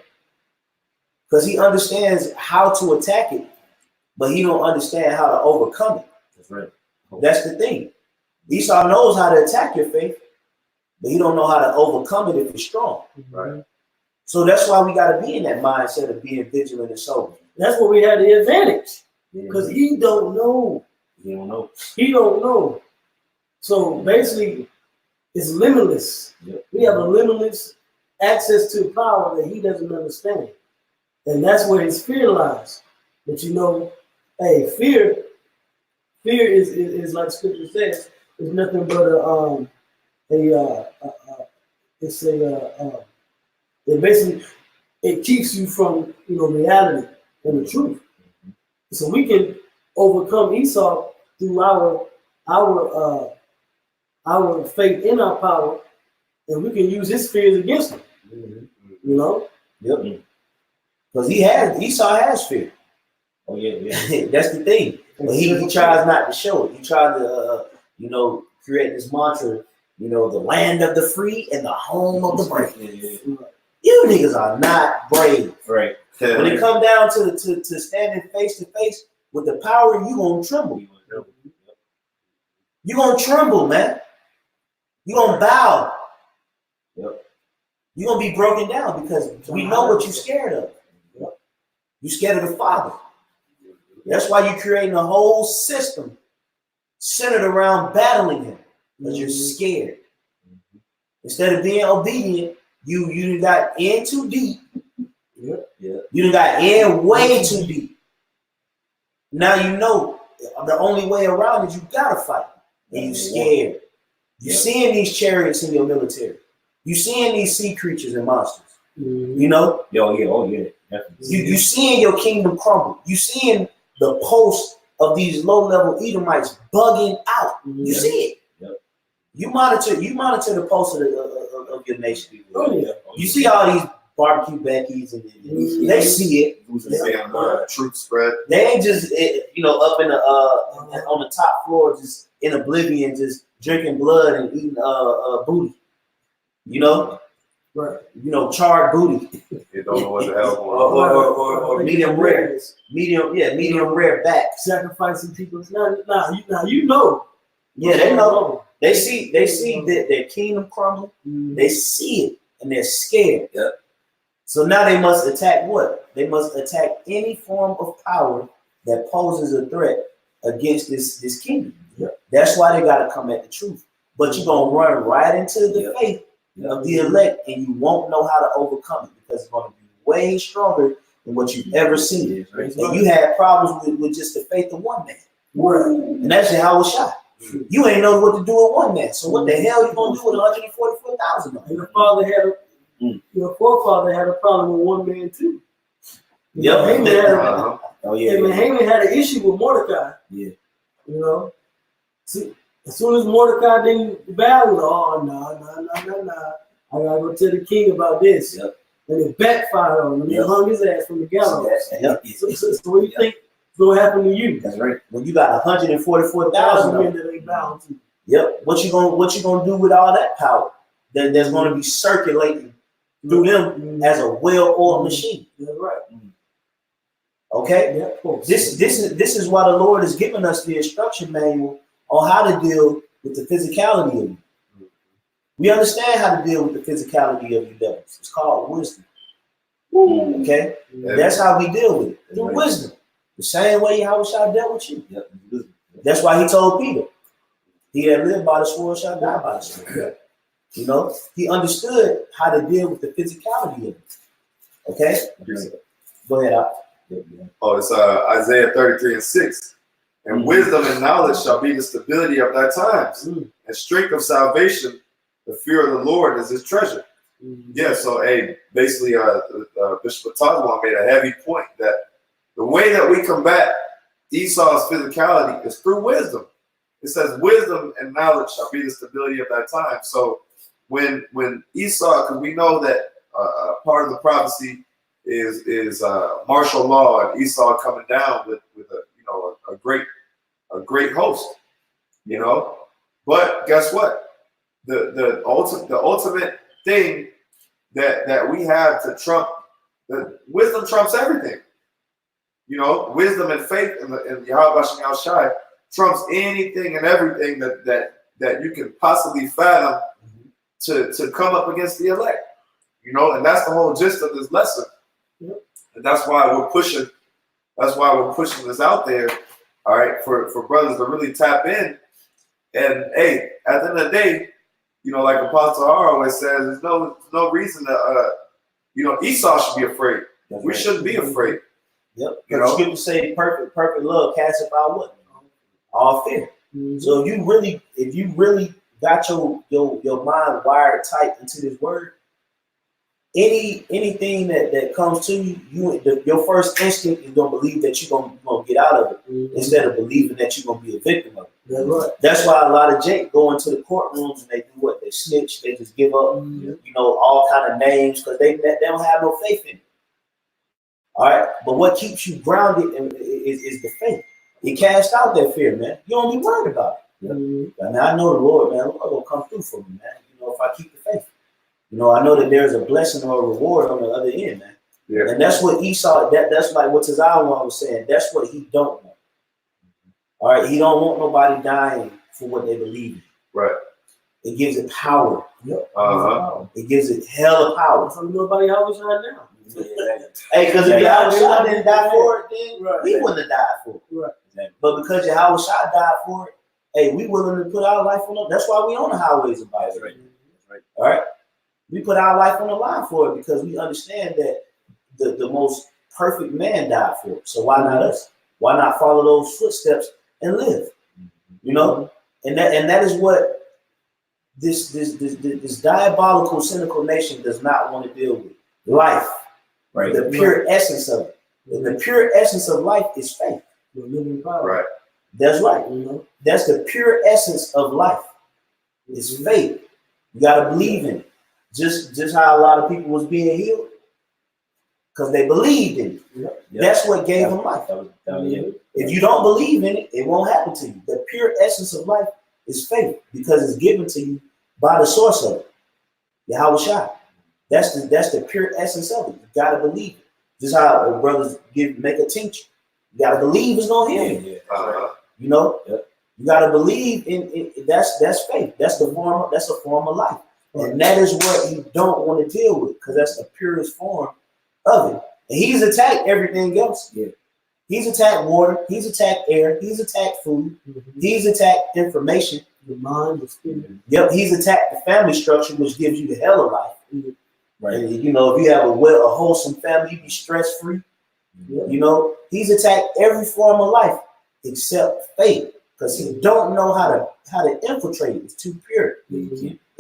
Because he understands how to attack it, but he don't understand how to overcome it. That's right. That's the thing. Esau knows how to attack your faith, but he don't know how to overcome it if it's strong. Right. So that's why we got to be in that mindset of being vigilant and sober. That's where we had the advantage, because he don't know. He don't know. He don't know. So basically, it's limitless. Yep. We have a limitless access to power that he doesn't understand. And that's where his fear lies. But hey, fear is like scripture says, it's nothing but it keeps you from reality and the truth. So we can overcome Esau through our faith in our power, and we can use his fears against him. Yep. Because Esau has fear. Oh yeah. That's the thing. But he tries not to show it. He tries to create this mantra, the land of the free and the home of the brave. You niggas are not brave. Right. When it come down to standing face to face with the power, you gonna tremble. You gonna tremble, man. You gonna bow. Yep. You gonna be broken down because we know what you're scared of. You're scared of the Father. That's why you're creating a whole system centered around battling him, because you're scared. Instead of being obedient, you got in too deep. You done got in way too deep. Now the only way around is you gotta fight. And you scared. You seeing these chariots in your military. You seeing these sea creatures and monsters. Oh yeah. You seeing your kingdom crumble. You seeing the post of these low-level Edomites bugging out. You see it. Yep. You monitor the pulse of your nation. Oh, yeah. You see all these barbecue Becky's and they see it. Truth spread. They ain't just up in the on the top floor, just in oblivion, just drinking blood and eating booty. Right. Charred booty. You don't know what the hell going on. or medium rare. Medium rare back. Sacrificing people. Now you know. Yeah, they know. They see that their kingdom crumble. They see it and they're scared. Yep. So now they must attack what? They must attack any form of power that poses a threat against this kingdom. Yep. That's why they got to come at the truth. But you're going to run right into the faith of the elect, and you won't know how to overcome it, because it's going to be way stronger than what you've ever seen. Right. And you had problems with just the faith of one man. Right. And that's how it was shot. You ain't know what to do with one man. So what the hell you going to do with 144,000 of them? And your forefather had a problem with one man too. Yep. Haman had an issue with Mordecai. Yeah. See, as soon as Mordecai didn't bow, no. I gotta go tell the king about this. Yep. And it backfired on him. And he hung his ass from the gallows. Yep. So what do you think is gonna happen to you? That's right. When you got 144,000 men that ain't bowed to. Yep. What you gonna do with all that power that's gonna be circulating through them as a well-oiled machine? That's right. Okay. Yeah, This is why the Lord has given us the instruction manual on how to deal with the physicality of you. We understand how to deal with the physicality of you devils. It's called wisdom. Okay? That's how we deal with it. Through wisdom. The same way Yahushua dealt with you. That's why he told Peter, he that lived by the sword shall die by the sword. You know, he understood how to deal with the physicality of it. Okay? Go ahead, Al. Oh, it's Isaiah 33:6. And wisdom and knowledge shall be the stability of thy times, and strength of salvation. The fear of the Lord is his treasure. Yeah, so basically, Bishop Atazwan made a heavy point that the way that we combat Esau's physicality is through wisdom. It says, "Wisdom and knowledge shall be the stability of thy time." So when Esau, because we know that part of the prophecy is martial law and Esau coming down with a great host, But guess what? The ultimate thing that we have to trump, the wisdom trumps everything. Wisdom and faith in Yahweh Shem Shai trumps anything and everything that you can possibly fathom to come up against the elect. And that's the whole gist of this lesson. And that's why we're pushing this out there, all right, for brothers to really tap in. And hey, at the end of the day, like Apostle Har always says, there's no reason to Esau should be afraid. We shouldn't be afraid. Yep. The scripture say perfect love casteth out what? All fear. So if you really got your mind wired tight into this word, anything that comes to you, your first instinct is gonna believe that you're gonna get out of it instead of believing that you're gonna be a victim of it. That's right. That's why a lot of Jake go into the courtrooms and they do what? They snitch. They just give up, all kind of names because they don't have no faith in it. All right, but what keeps you grounded is the faith. It casts out that fear, man. You don't be worried about it. And I know the Lord, man. The Lord will come through for me, man. If I keep the faith. I know that there's a blessing or a reward on the other end, man. Yeah. And that's what Esau, that's like what Tazawan was saying. That's what he don't want. All right, he don't want nobody dying for what they believe in. Right. It gives it power. Yep. It gives it hella power. So nobody always right now. Hey, because if Yahushua didn't die for it, then we wouldn't have died for it. Right. But because Yahushua died for it, hey, we willing to put our life on it. That's why we on the highways and byways. Right. All right. We put our life on the line for it because we understand that the most perfect man died for it. So why not us? Why not follow those footsteps and live? And that is what this diabolical, cynical nation does not want to deal with. Life, right? The pure essence of it. And the pure essence of life is faith. Right. That's right. That's the pure essence of life. It's faith. You gotta believe in it. Just how a lot of people was being healed because they believed in it. That's what gave them life. If you don't believe in it, it won't happen to you. The pure essence of life is faith because it's given to you by the source of it, Yahushua. That's the pure essence of it. You gotta believe it. Just how brothers make a tincture. You gotta believe it's gonna heal you. You gotta believe in that's faith. That's a form of life. And that is what you don't want to deal with because that's the purest form of it. And he's attacked everything else. Yeah. He's attacked water. He's attacked air. He's attacked food. He's attacked information. The mind, the spirit. Yep. He's attacked the family structure, which gives you the hell of life. Right. And, if you have a wholesome family, you be stress free. He's attacked every form of life except faith because he don't know how to infiltrate it. It's too pure.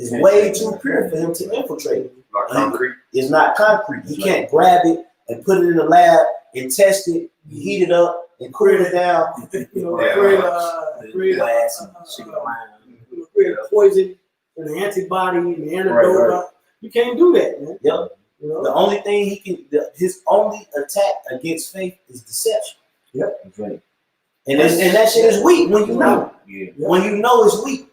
It's way too pure for him to infiltrate it. Not concrete. It's not concrete. He can't grab it and put it in the lab and test it, heat it up, and cool it down. Create poison and the antibody and the antidote. Right. You can't do that, man. Yep. The only thing his only attack against faith is deception. Yep. That's right. And that shit is weak when you know. Yeah. When you know it's weak.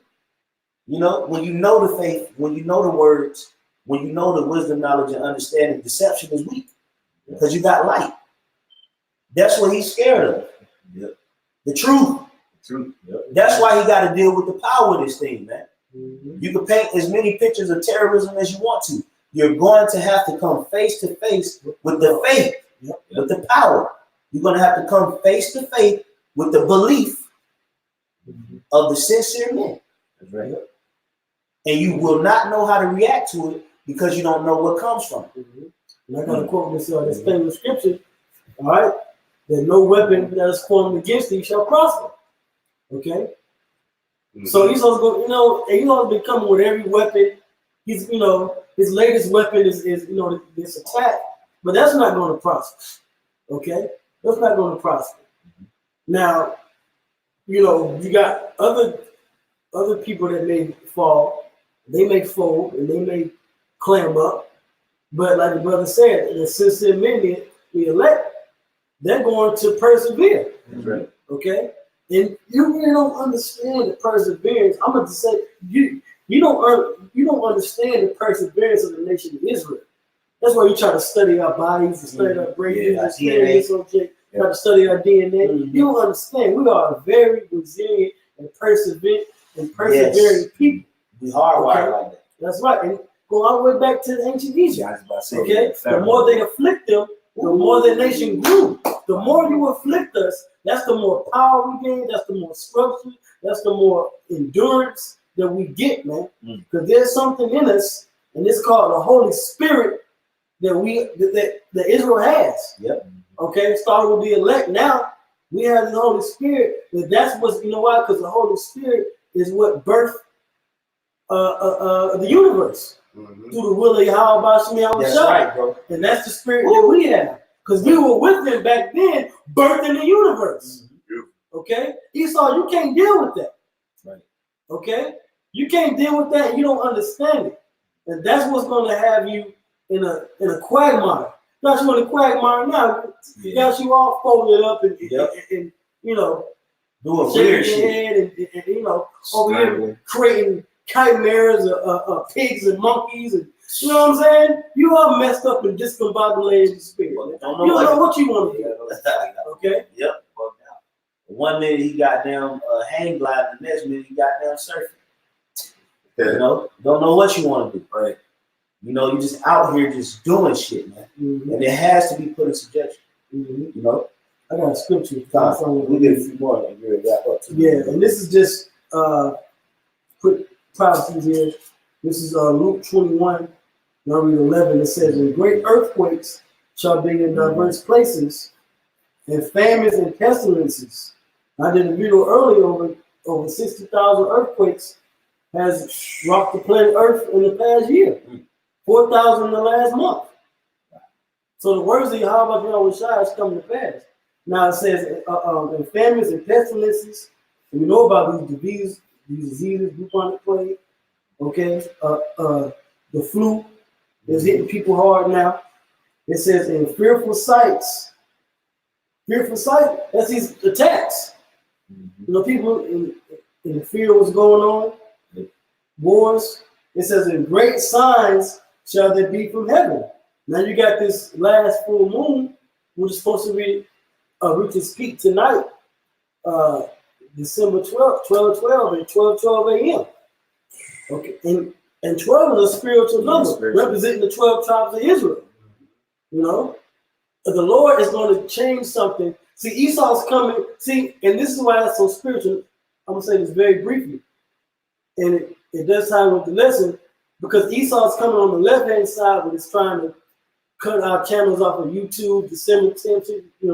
You know, when you know the faith, when you know the words, when you know the wisdom, knowledge, and understanding, deception is weak because you got light. That's what he's scared of. Yep. The truth. Yep. That's why he got to deal with the power of this thing, man. Mm-hmm. You can paint as many pictures of terrorism as you want to. You're going to have to come face to face with the faith, with the power. You're going to have to come face to face with the belief of the sincere men. That's right. And you will not know how to react to it because you don't know what comes from it. And I got to quote this famous scripture, all right, that no weapon that is formed against thee shall prosper. Okay? So Esau's going, Esau's been coming with every weapon. He's, his latest weapon is this attack, but that's not going to prosper. Okay? That's not going to prosper. Now, you got other people that may fall, they may fold, and they may clam up. But like the brother said, the sincere men, the elect, they're going to persevere. That's right. Okay? And you really don't understand the perseverance. I'm going to say you don't understand the perseverance of the nation of Israel. That's why you try to study our bodies, and study our brains, and study try to study our DNA. You don't understand. We are a very resilient and persevering people. We hardwired like that. That's right. And go all the way back to the ancient Egypt. Okay? The more they afflict them, the more the nation grew. The more you afflict us, that's the more power we gain, that's the more structure, that's the more endurance that we get, man. Because there's something in us, and it's called the Holy Spirit that Israel has. Yep. Okay, started with the elect. Now we have the Holy Spirit. That's what's, why? Because the Holy Spirit is what birthed the universe through the will of Yahweh. That's right, bro. And that's the spirit that we have. Because we were with him back then, birthing the universe. Okay? Esau, you can't deal with that. Right. Okay? You can't deal with that, and you don't understand it. And that's what's going to have you in a quagmire. Got you in a quagmire now. Got you all folded up and doing shaking your head and over here creating chimeras of pigs and monkeys and you know what I'm saying? You are messed up and discombobulated in spirit. You don't know what you want to do. Okay? Yep. One minute he got down hang glide, the next minute he got down surfing. Don't know what you want to do. Right. You just out here just doing shit, man. And it has to be put in subjection. I got a scripture. We get a few more and we'll wrap up. And this is just quick prophecies here. This is Luke 21, now read 11. It says, "And great earthquakes shall be in diverse places, and famines and pestilences." I did a video earlier over 60,000 earthquakes has rocked the planet Earth in the past year. 4,000 in the last month. So the words of Yahweh is coming to pass. Now it says, "And famines and pestilences," and we know about these diseases, bubonic plague. Okay, the flu is hitting people hard now. It says, "In fearful sights." Fearful sight, that's these attacks. People in fear of what's going on. Wars. It says, "In great signs shall there be from heaven." Now you got this last full moon, which is supposed to be reach its peak tonight, December 12th, 12/12 and 12/12 a.m. Okay, and 12 is a spiritual number, representing the 12 tribes of Israel. The Lord is going to change something. See, Esau's coming. See, and this is why that's so spiritual. I'm going to say this very briefly. And it does time with the lesson, because Esau's coming on the left-hand side, but it's trying to cut our channels off of YouTube, December 10th,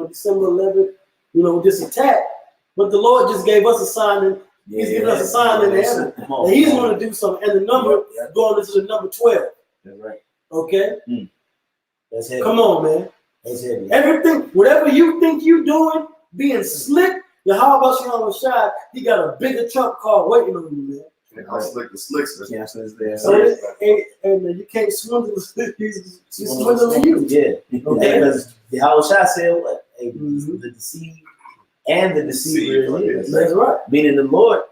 December 11th, with this attack. But the Lord just gave us a sign, and He's giving us a sign in the heaven. And He's going to do something. And the number going into the number 12. That's right. Okay? That's heavy. Come on, man. That's heavy. Everything, whatever you think you're doing, being slick, Yahweh Shai, He got a bigger trump card waiting on you, man. And how slick the slicks is. And you can't swindle the slick. He's swindling you. Yeah. Okay. Because Yahweh Shai said what? The deceived and the deceiver is. That's right. Meaning the Lord,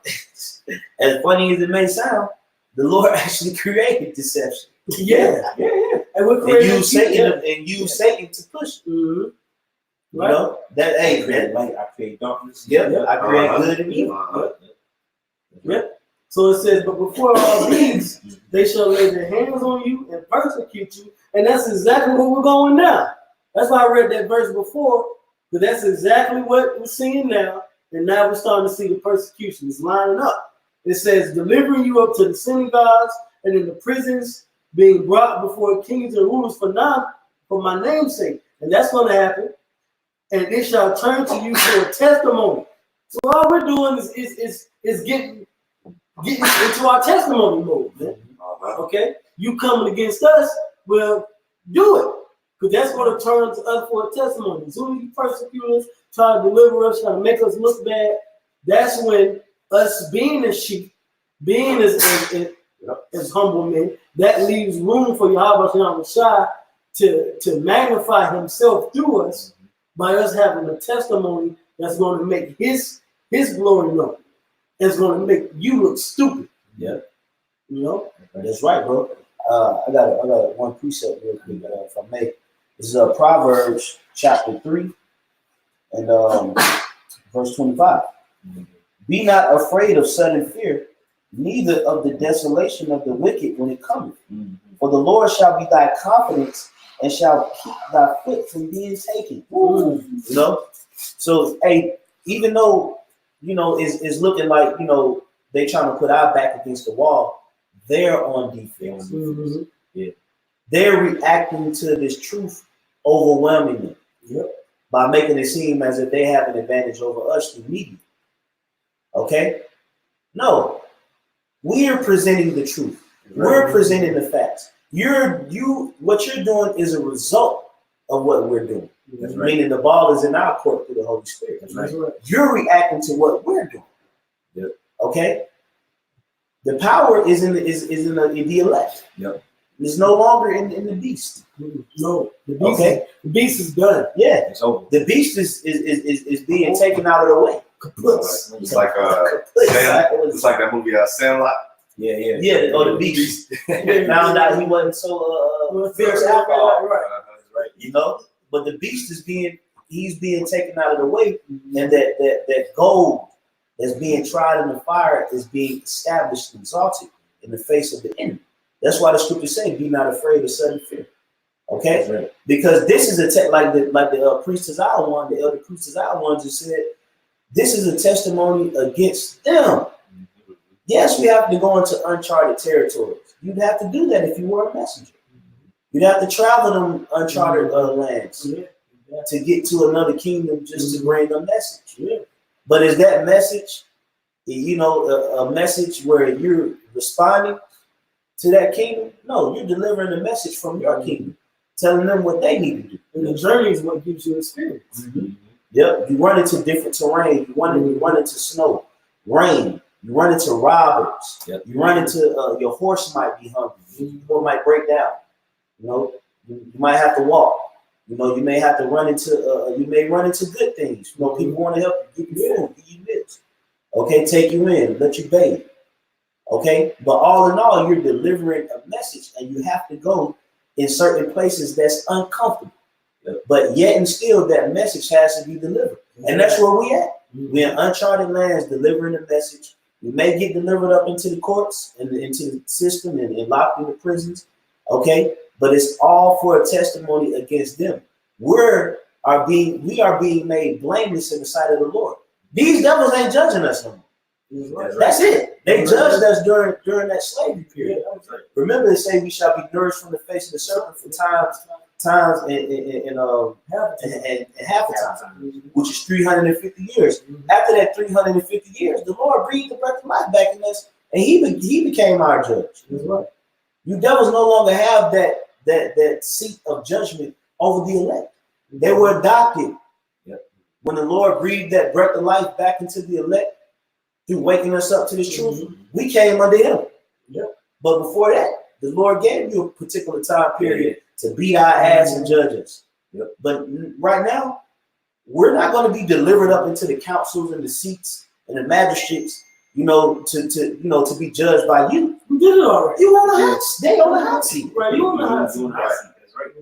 As funny as it may sound, the Lord actually created deception. Yeah. And we're And creating use Satan to push it. Mhm. You know that. Hey, create light, I create darkness. Yep, I create good and evil. Yep. So it says, but before all these, they shall lay their hands on you and persecute you. And that's exactly what we're going now. That's why I read that verse before, but that's exactly what we're seeing now. And now we're starting to see the persecution. It's lining up. It says, delivering you up to the synagogues and in the prisons, being brought before kings and rulers for my name's sake. And that's going to happen. And it shall turn to you for a testimony. So all we're doing is getting into our testimony mode, man. Okay? You coming against us, well, do it. Because that's going to turn to us for a testimony. As soon as you persecute us, try to deliver us, try to make us look bad, that's when us being as sheep, being as humble men, that leaves room for Yahweh Shai to magnify himself through us by us having a testimony that's going to make his glory known. It's going to make you look stupid. Yeah. You know? That's right, bro. I got one precept real quick, if I may. This is Proverbs chapter 3 and verse 25. Be not afraid of sudden fear, neither of the desolation of the wicked when it cometh. For the Lord shall be thy confidence and shall keep thy foot from being taken. You know? So, hey, even though, you know, it's looking like, you know, they trying to put our back against the wall, they're on defense. Mm-hmm. Yeah. They're reacting to this truth overwhelmingly by making it seem as if they have an advantage over us through media. Okay? No. We're presenting the truth. We're presenting the facts. What you're doing is a result of what we're doing. That's right. Meaning the ball is in our court through the Holy Spirit. That's right. You're reacting to what we're doing. Yep. Okay? The power is in the elect. Yep. It's no longer in the beast. No, the beast is done. Yeah, it's over. The beast is being taken out of the way. It's like it's like that movie Sandlot. Yeah. Or the beast. Found out he wasn't so fierce alcohol. Right. You know, but the beast is being taken out of the way, and that gold that's being tried in the fire is being established and exalted in the face of the enemy. That's why the scriptures say, "Be not afraid of sudden fear." Okay, right. Because this is like the priest Isaiah one, the elder priest Isaiah one just said, this is a testimony against them. Yes, we have to go into uncharted territories. You'd have to do that if you were a messenger. You'd have to travel them uncharted lands to get to another kingdom just to bring a message. But is that message, you know, a message where you're responding to that kingdom? No, you're delivering a message from your kingdom, telling them what they need to do. And the journey is what gives you experience. Yep, you run into different terrain. You run into snow, rain. You run into robbers. Yep. You run into your horse might be hungry. Your might break down. You know, you might have to walk. You know, you may have to run into. You may run into good things. You know, people want to help you, give you food, give you meals. Okay, take you in, let you bathe. Okay, but all in all, you're delivering a message, and you have to go in certain places that's uncomfortable. But yet and still, that message has to be delivered. And that's where we at. We're in uncharted lands delivering the message. We may get delivered up into the courts and into the system and locked into prisons. Okay? But it's all for a testimony against them. We are being made blameless in the sight of the Lord. These devils ain't judging us no more. That's it. They judged us during that slavery period. Remember, they say we shall be nourished from the face of the serpent for times and half a time, which is 350 years. After that 350 years, the Lord breathed the breath of life back in us, and He became our judge. You devils no longer have that seat of judgment over the elect. They were adopted. When the Lord breathed that breath of life back into the elect through waking us up to this truth, we came under Him. But before that, the Lord gave you a particular time period to beat our ass and judge us. But right now, we're not going to be delivered up into the councils and the seats and the magistrates to be judged by you. We did it already. You on the hot seat. They on the hot seat. Right, you on the hot seat. That's right.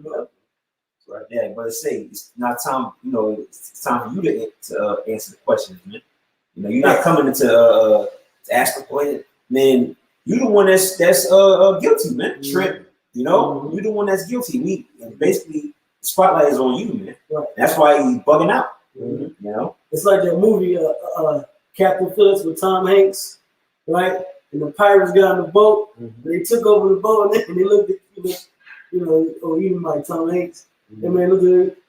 Right. Yeah, but it's not time. It's time for you to answer the questions, man. You're not coming to ask the question, man. You the one that's guilty, man. Trip. You're the one that's guilty. Basically the spotlight is on you, man. Right. That's why he's bugging out. It's like that movie, Captain Phillips with Tom Hanks, right? And the pirates got on the boat. And they took over the boat, and they looked at or even like Tom Hanks. And man,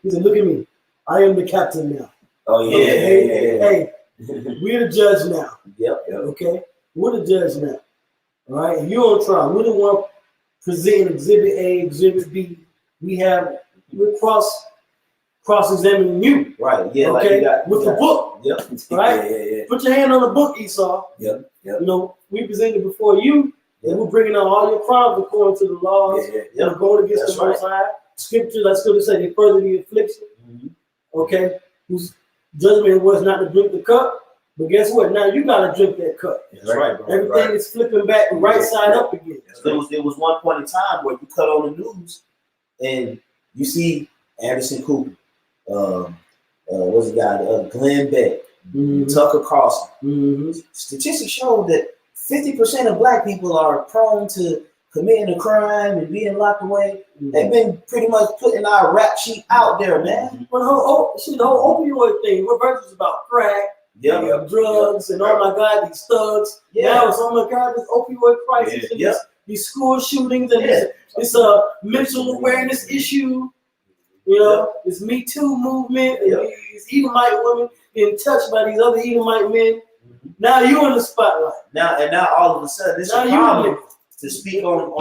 he said, "Look at me. I am the captain now." Oh yeah, Hey, we're the judge now. Yep. Okay, we're the judge now. All right, and you're on trial. We're the one presenting Exhibit A, Exhibit B. We're cross-examining you. Right. Yeah. Okay. Like with the book. Yep. Right. Yeah. Put your hand on the book, Esau. Yep. We presented before you, and we're bringing out all your crimes according to the laws. Yeah. Going against the Most High. Scripture, let's go to say they further the affliction. Okay, whose judgment was not to drink the cup, but guess what? Now you gotta drink that cup. That's right, bro. Everything is flipping back right side up again. There was one point in time where you cut on the news and you see Anderson Cooper, what's the guy? Glenn Beck, Tucker Carlson. Statistics show that 50% of black people are prone to committing a crime and being locked away. They've been pretty much putting our rap sheet out there, man. Well, the whole opioid thing, what versus about crack, drugs, and oh my God, these thugs. Now it's oh my God, this opioid crisis, and these school shootings, and this mental awareness issue. This Me Too movement, and these Edomite women getting touched by these other Edomite men. Now you're in the spotlight. Now all of a sudden, it's a problem to speak on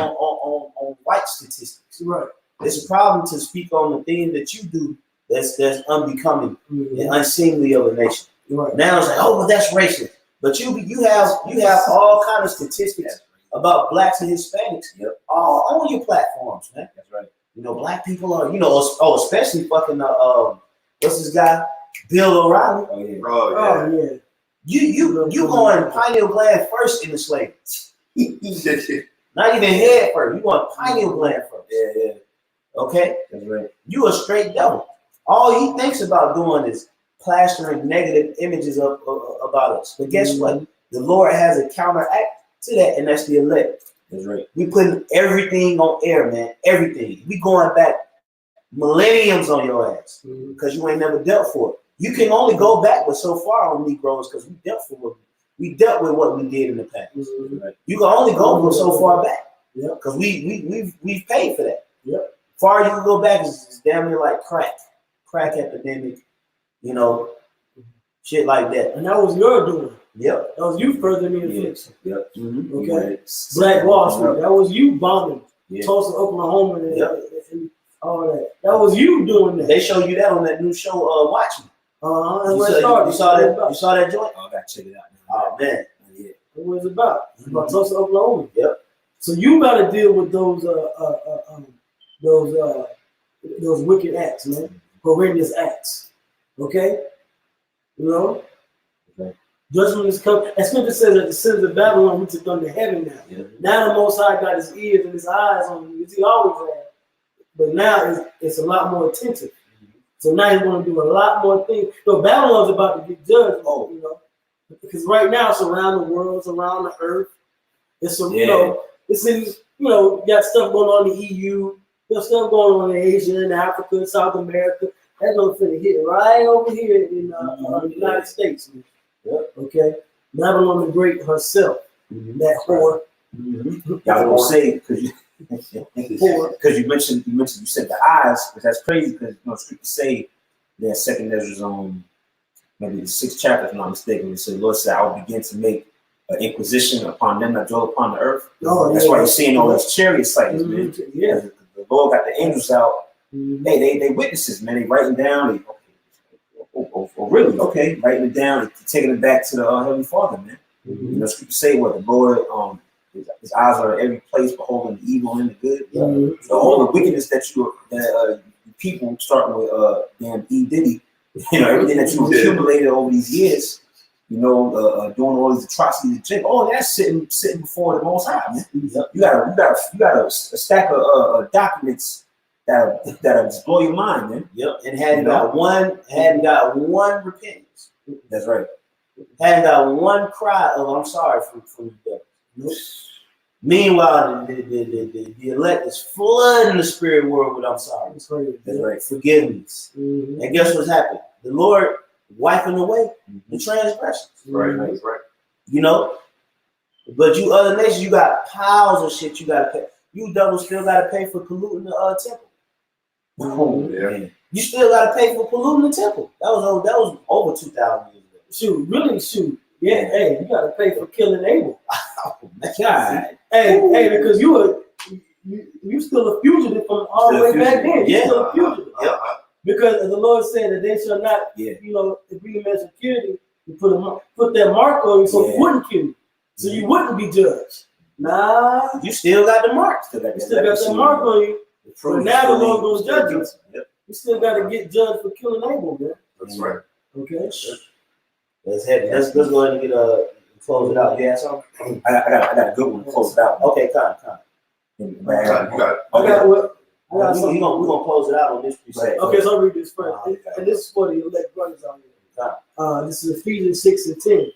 white statistics. Right. It's a problem to speak on the thing that you do that's unbecoming and unseemly of a nation. Right. Now it's like, oh, well, that's racist. But you have all kind of statistics about blacks and Hispanics all on your platforms, man. That's right. Black people are, especially fucking what's this guy? Bill O'Reilly. Oh yeah. You going pineal gland first in the slavery. Not even head first. You want pineal gland first. Yeah. Okay? That's right. You a straight devil. All he thinks about doing is plastering negative images about us. But guess what? The Lord has a counteract to that, and that's the elect. That's right. We putting everything on air, man. Everything. We going back millenniums on your ass because you ain't never dealt for it. You can only go back with so far on Negroes because we dealt with what we did in the past. Right? You can only go so far back because we've paid for that. Far you can go back is damn near like crack epidemic, shit like that. And that was your doing. Yep. That was you furthering the affliction. Yep. Okay. Black Wall Street. That was you bombing Tulsa, Oklahoma, and all that. That was you doing that. They show you that on that new show, Watch Me. And you saw that? You saw that joint? Oh, I gotta check it out. Oh man. Yeah. What it's about? It's about Tulsa, Oklahoma. Yep. So you got to deal with those wicked acts, man. Horrendous acts. Okay. Judgment is coming. As Scripture says that the sins of Babylon reached unto heaven now. Yeah. Now the Most High got his ears and his eyes on you, as he always had. But now it's a lot more attentive. So now he's going to do a lot more things. So Babylon's about to get judged, because right now it's around the world, it's around the earth. It's it's in, got stuff going on in the EU, got stuff going on in Asia, in Africa, South America. That's going to hit right over here in the United States. Okay, Babylon the Great herself, that whore. I will say because you said the eyes, because that's crazy. Because Scripture say that Second Ezra maybe the 6th chapter, if I'm not mistaken. It said, "Lord said, I will begin to make an inquisition upon them that dwell upon the earth." That's why you're seeing all those chariot sightings, man. Yeah, the Lord got the angels out. Hey, they witnesses, man. They writing down. Really? Okay, writing it down, taking it back to the Heavenly Father, man. Scripture say what the Lord, his eyes are in every place, beholding the evil and the good. So all the wickedness that people starting with damn E. Diddy, everything that you accumulated over these years, doing all these atrocities. Oh, that's sitting before the Most High, man. You got a stack of documents that'll just blow your mind, man. Yep, and hadn't got one repentance. That's right. Hadn't got one cry of I'm sorry from the devil. Nope. Meanwhile, the elect is flooding the spirit world with I'm sorry. That's right. That's right. Forgiveness. Mm-hmm. And guess what's happened? The Lord wiping away the transgressions. Right, that's right. You know? But you other nations, you got piles of shit you gotta pay. You double still gotta pay for polluting the temple. Oh, Yeah. You still gotta pay for polluting the temple. That was over 2,000 years ago. Shoot. Yeah, hey, you gotta pay for killing Abel. Oh, God. Hey, because you still a fugitive from all the way back then. You still a fugitive. Yep. Because the Lord said that they shall not, agree in security to put that mark on you so it wouldn't kill you. So you wouldn't be judged. Nah. You still got the mark. You still got that mark on you. But now the Lord gonna judge you. Yep. You still gotta get judged for killing Abel, man. That's right. Okay. That's heavy. Let's go ahead and get close it out. Yeah, something. I got a good one to close it out. Okay, come. You got it. I got We're something. gonna close it out on this precept. Okay, so I'll read this first. And this is for the elect brothers out here. This is Ephesians 6:10.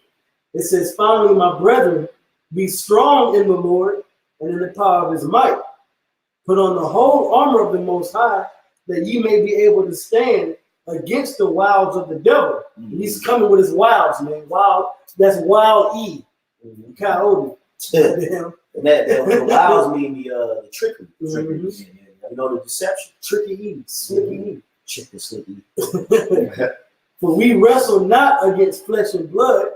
It says, finally, my brethren, be strong in the Lord and in the power of his might. Put on the whole armor of the Most High, that ye may be able to stand against the wiles of the devil. Mm-hmm. He's coming with his wiles, man. Wild, that's wild E. Mm-hmm. Coyote. And the wiles mean the trickery. Mm-hmm. You know, the deception. Tricky E. Slicky E. Chicken slicky. For we wrestle not against flesh and blood,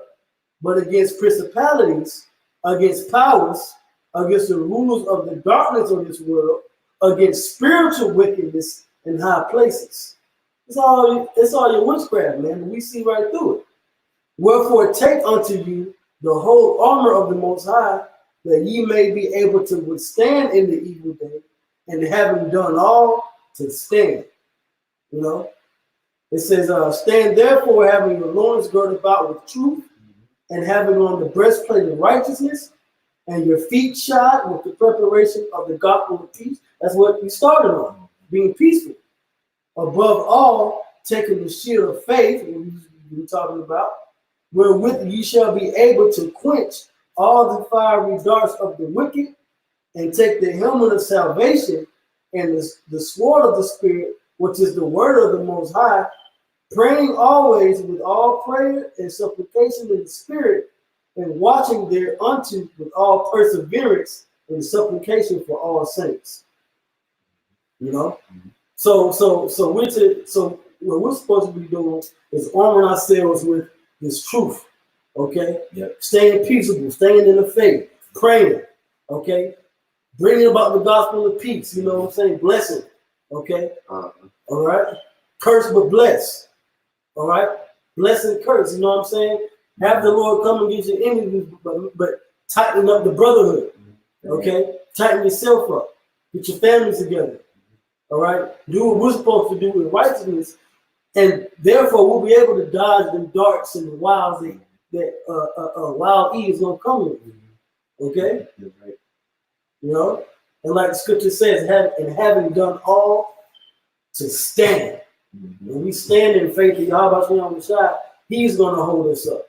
but against principalities, against powers, against the rulers of the darkness of this world, against spiritual wickedness in high places. It's all your witchcraft, man. We see right through it. Wherefore take unto you the whole armor of the Most High, that ye may be able to withstand in the evil day, and having done all, to stand. You know? It says, stand therefore, having your loins girded about with truth, and having on the breastplate of righteousness, and your feet shod with the preparation of the gospel of peace. That's what we started on, being peaceful. Above all, taking the shield of faith, what we were talking about, wherewith ye shall be able to quench all the fiery darts of the wicked, and take the helmet of salvation and the sword of the Spirit, which is the word of the Most High, praying always with all prayer and supplication in the Spirit, and watching thereunto with all perseverance and supplication for all saints. You know? So what we're supposed to be doing is arming ourselves with this truth. Okay? Yep. Staying peaceable, staying in the faith, praying. Okay? Bringing about the gospel of peace, you know what I'm saying? Blessing. Okay? All right? Curse but bless. All right? Bless and curse, you know what I'm saying? Have the Lord come against your enemies, but tighten up the brotherhood. Okay? Tighten yourself up. Get your families together. All right? Do what we're supposed to do with righteousness, and therefore we'll be able to dodge them darts and the wiles that wild E is going to come with. Okay? You know? And like the scripture says, having done all, to stand. When we stand in faith in Yahweh on the side, he's going to hold us up.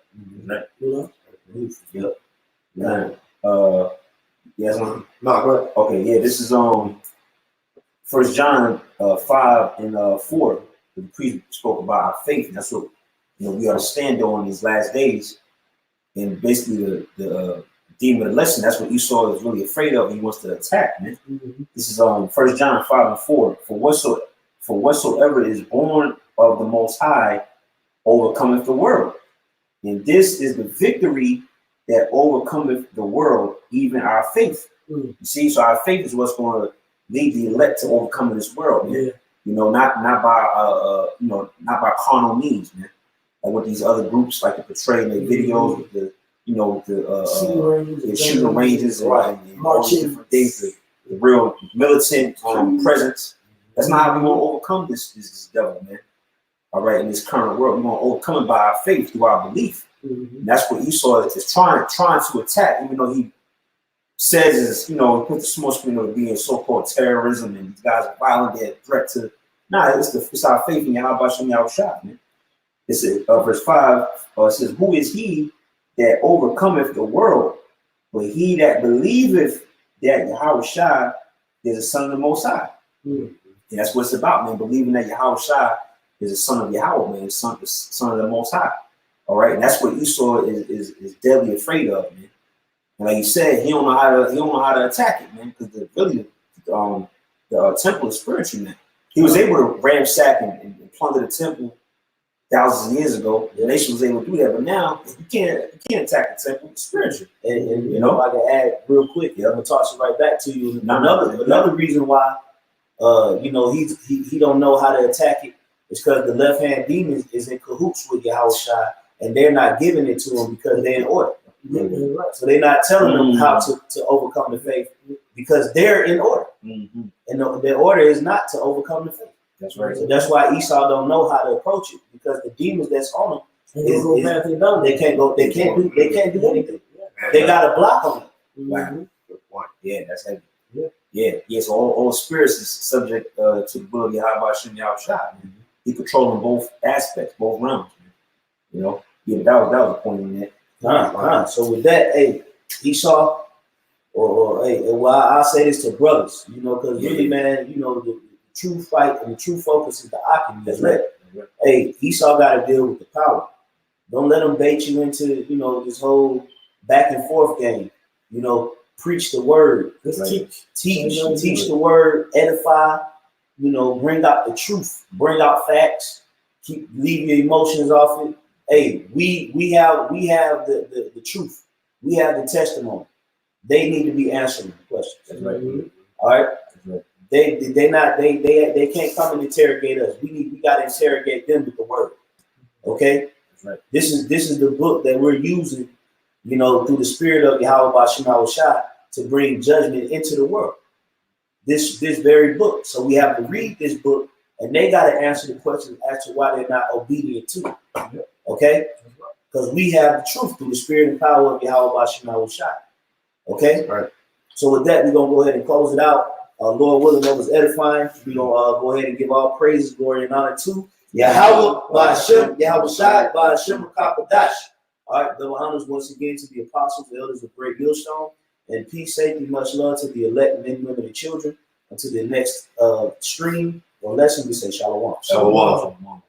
You know? Yep. Yes. No, go ahead. Okay, yeah, this is 1 John 5 and 4. The priest spoke about our faith. That's what we ought to stand on these last days. And basically the demon of the lesson, that's what Esau is really afraid of. He wants to attack, man. This is 1 John 5 and 4. For whatsoever is born of the Most High overcometh the world. And this is the victory that overcometh the world, even our faith. You see, so our faith is what's going to lead the elect to overcoming this world, man. You know, not by not by carnal means, man. Like what these other groups like to portray in their videos with the shooting ranges and all these different things, the real militant presence. That's not how we want to overcome this devil, man. All right, in this current world, we want to overcome it by our faith, through our belief. Mm-hmm. And that's what Esau is trying to attack, even though he says is, put the smoke screen of being so-called terrorism and these guys are violent, they're a threat to. Nah, it's our faith in Yahweh Shem Yahushua, man. It's verse 5 it says, "Who is he that overcometh the world? But he that believeth that Yahushua is the Son of the Most High." Mm-hmm. And that's what it's about, man. Believing that Yahushua is the Son of Yahweh, man, the son of the Most High. All right, and that's what Esau is deadly afraid of, man. And like you said, he don't know how to attack it, man, because the temple is spiritual, man. He was able to ransack and plunder the temple thousands of years ago. The nation was able to do that, but now you can't attack the temple. It's spiritual. And I can add real quick. I'm gonna toss it right back to you. Another reason why he don't know how to attack it is because the left hand demon is in cahoots with Yahushua, and they're not giving it to him because they're in order. Mm-hmm. So they're not telling them how to overcome the faith because they're in order. Mm-hmm. And their order is not to overcome the faith. That's right. So that's why Esau don't know how to approach it, because the demons that's on him they can't do anything. They got a block on it. Wow. Good point. Yeah, that's heavy. Yeah. So all spirits is subject to the will of Yahweh Shem Yahushua. He controlling both aspects, both realms. Man. Yeah, that was a point in that. So with that, hey, Esau, I'll say this to brothers, because really, man, the true fight and the true focus is the Accuser. That's right. Hey, Esau got to deal with the power. Don't let them bait you into, this whole back and forth game. Preach the word. Teach the word, edify, bring out the truth, bring out facts, leave your emotions off it. Hey, we have the truth. We have the testimony. They need to be answering the questions. That's right. All right. They can't come and interrogate us. We got to interrogate them with the word. Okay. That's right. This is the book that we're using, through the spirit of Yahweh Shah to bring judgment into the world. This very book. So we have to read this book, and they got to answer the questions as to why they're not obedient to it. Okay? Because we have the truth through the spirit and power of Yahweh Shah. Okay? Right. So with that, we're gonna go ahead and close it out. Lord willing, that was edifying. We're gonna go ahead and give all praises, glory, and honor to Yahweh Ba'ashem, Yahweh Shai, Ba'ashem Kakadash. All right, double honors once again to the apostles, the elders of Great Millstone, and peace, safety, much love to the elect men, women, and children. Until the next stream or lesson, we say shalom. Shalom.